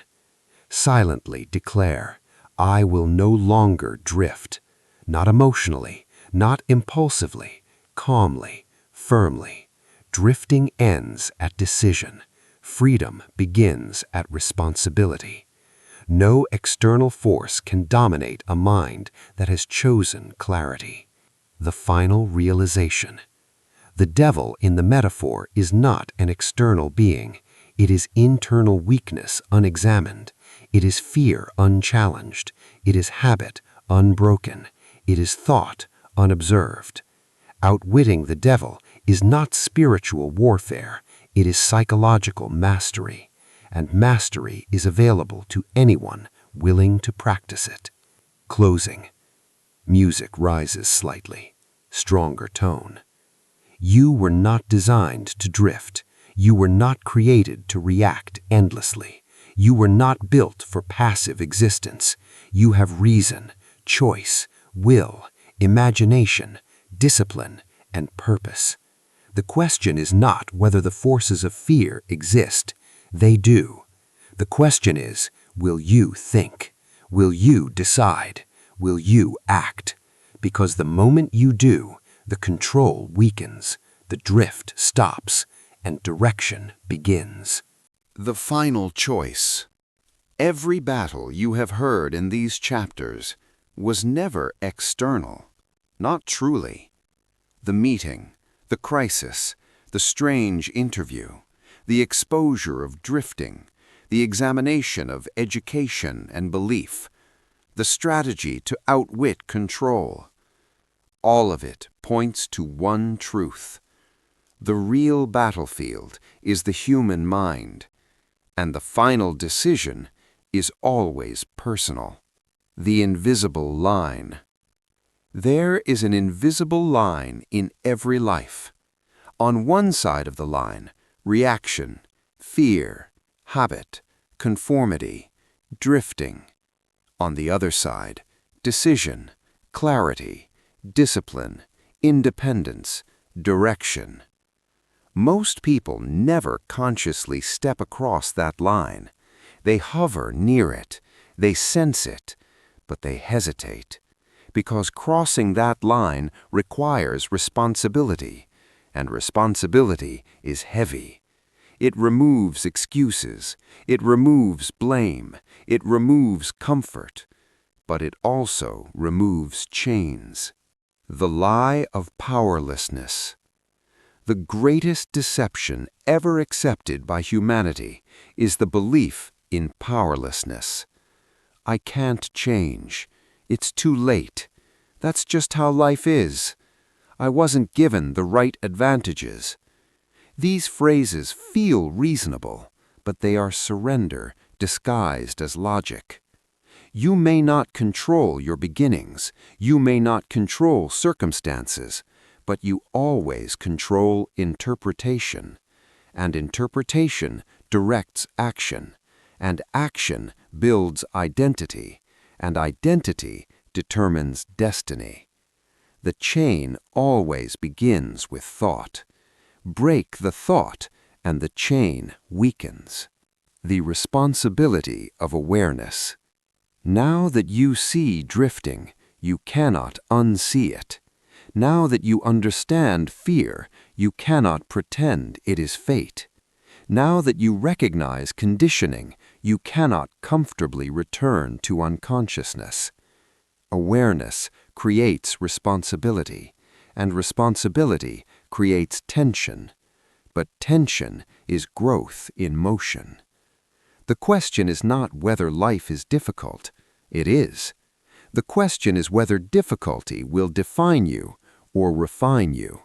Silently declare, I will no longer drift. Not emotionally, not impulsively, calmly, firmly. Drifting ends at decision. Freedom begins at responsibility. No external force can dominate a mind that has chosen clarity. The final realization. The devil in the metaphor is not an external being. It is internal weakness unexamined. It is fear unchallenged. It is habit unbroken. It is thought unobserved. Outwitting the devil is not spiritual warfare. It is psychological mastery. And mastery is available to anyone willing to practice it. Closing. Music rises slightly. Stronger tone. You were not designed to drift. You were not created to react endlessly. You were not built for passive existence. You have reason, choice, will, imagination, discipline, and purpose. The question is not whether the forces of fear exist. They do. The question is, will you think? Will you decide? Will you act? Because the moment you do, the control weakens, the drift stops, and direction begins. The final choice. Every battle you have heard in these chapters was never external, not truly. The meeting, the crisis, the strange interview, the exposure of drifting, the examination of education and belief, the strategy to outwit control. All of it points to one truth. The real battlefield is the human mind, and the final decision is always personal. The invisible line. There is an invisible line in every life. On one side of the line, reaction, fear, habit, conformity, drifting. On the other side, decision, clarity, discipline, independence, direction. Most people never consciously step across that line. They hover near it, they sense it, but they hesitate. Because crossing that line requires responsibility, and responsibility is heavy. It removes excuses, it removes blame, it removes comfort, but it also removes chains. The lie of powerlessness. The greatest deception ever accepted by humanity is the belief in powerlessness. I can't change. It's too late. That's just how life is. I wasn't given the right advantages. These phrases feel reasonable, but they are surrender disguised as logic. You may not control your beginnings, you may not control circumstances, but you always control interpretation. And interpretation directs action, and action builds identity, and identity determines destiny. The chain always begins with thought. Break the thought, and the chain weakens. The responsibility of awareness. Now that you see drifting, you cannot unsee it. Now that you understand fear, you cannot pretend it is fate. Now that you recognize conditioning, you cannot comfortably return to unconsciousness. Awareness creates responsibility, and responsibility creates tension. But tension is growth in motion. The question is not whether life is difficult. It is. The question is whether difficulty will define you or refine you.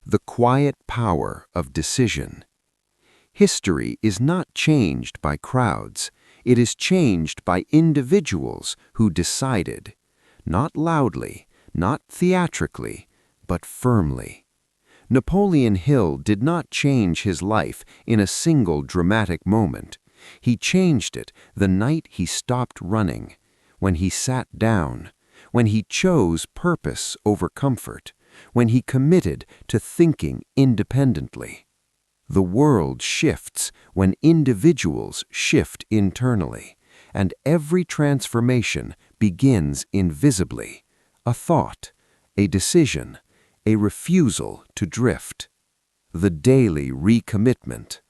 The quiet power of decision. History is not changed by crowds. It is changed by individuals who decided. Not loudly, not theatrically, but firmly. Napoleon Hill did not change his life in a single dramatic moment. He changed it the night he stopped running, when he sat down, when he chose purpose over comfort, when he committed to thinking independently. The world shifts when individuals shift internally, and every transformation begins invisibly. A thought, a decision, a refusal to drift. The daily recommitment.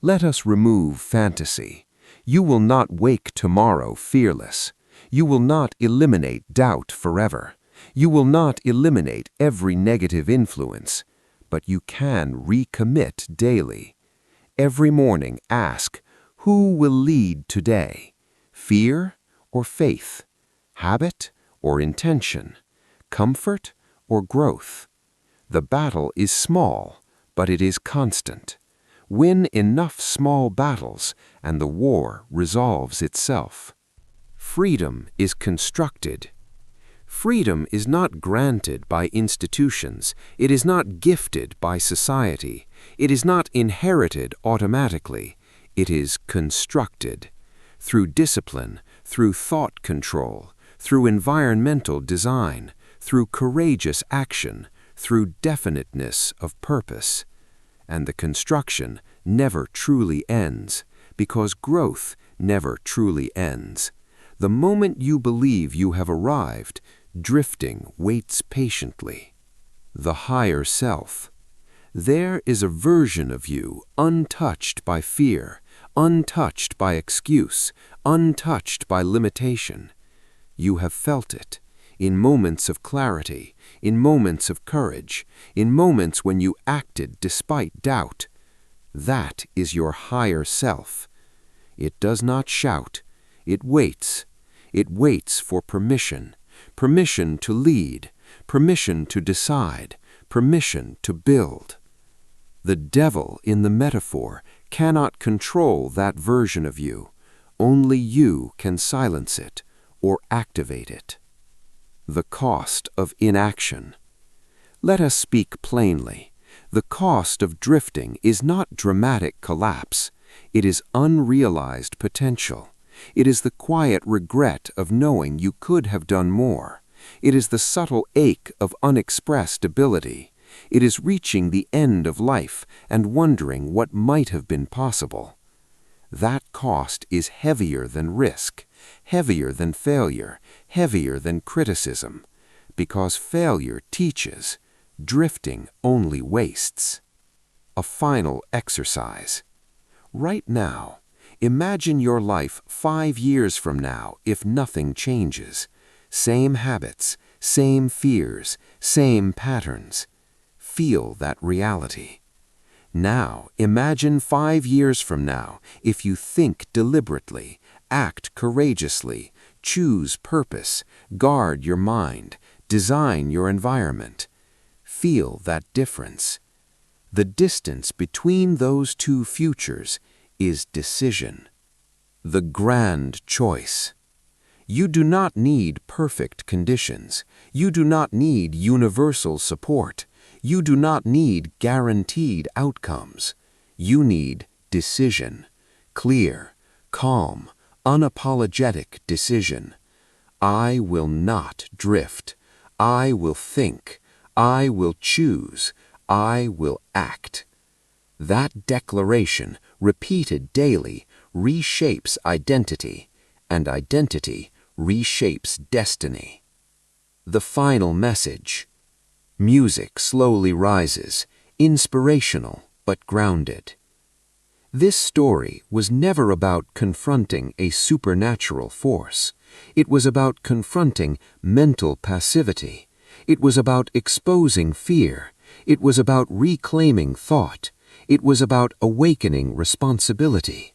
Let us remove fantasy. You will not wake tomorrow fearless. You will not eliminate doubt forever. You will not eliminate every negative influence, but you can recommit daily. Every morning ask, who will lead today? Fear or faith? Habit or intention? Comfort or growth? The battle is small, but it is constant. Win enough small battles, and the war resolves itself. Freedom is constructed. Freedom is not granted by institutions. It is not gifted by society. It is not inherited automatically. It is constructed. Through discipline, through thought control, through environmental design, through courageous action, through definiteness of purpose. And the construction never truly ends, because growth never truly ends. The moment you believe you have arrived, drifting waits patiently. The higher self. There is a version of you untouched by fear, untouched by excuse, untouched by limitation. You have felt it. In moments of clarity, in moments of courage, in moments when you acted despite doubt. That is your higher self. It does not shout. It waits. It waits for permission. Permission to lead. Permission to decide. Permission to build. The devil in the metaphor cannot control that version of you. Only you can silence it or activate it. The cost of inaction. Let us speak plainly. The cost of drifting is not dramatic collapse. It is unrealized potential. It is the quiet regret of knowing you could have done more. It is the subtle ache of unexpressed ability. It is reaching the end of life and wondering what might have been possible. That cost is heavier than risk, heavier than failure, heavier than criticism, because failure teaches, drifting only wastes. A final exercise. Right now, imagine your life 5 years from now if nothing changes. Same habits, same fears, same patterns. Feel that reality. Now, imagine 5 years from now if you think deliberately, act courageously, choose purpose, guard your mind, design your environment. feel that difference. The distance between those two futures is decision. The grand choice. You do not need perfect conditions. You do not need universal support. You do not need guaranteed outcomes. You need decision. Clear, calm, unapologetic decision. I will not drift. I will think. I will choose. I will act. That declaration, repeated daily, reshapes identity, and identity reshapes destiny. The final message. Music slowly rises, inspirational but grounded. This story was never about confronting a supernatural force. It was about confronting mental passivity. It was about exposing fear. It was about reclaiming thought. It was about awakening responsibility.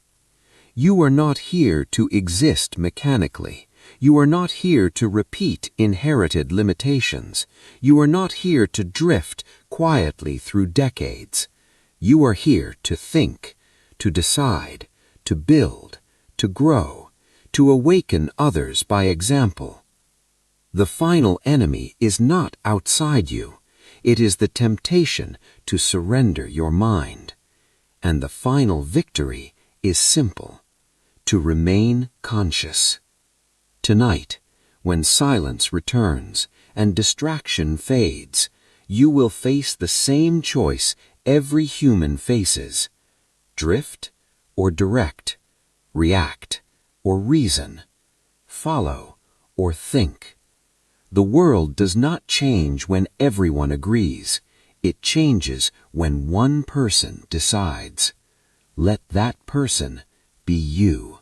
You are not here to exist mechanically. You are not here to repeat inherited limitations. You are not here to drift quietly through decades. You are here to think, to decide, to build, to grow, to awaken others by example. The final enemy is not outside you. It is the temptation to surrender your mind. And the final victory is simple: to remain conscious. Tonight, when silence returns and distraction fades, you will face the same choice every human faces: drift or direct, react or reason, follow or think. The world does not change when everyone agrees. It changes when one person decides. Let that person be you.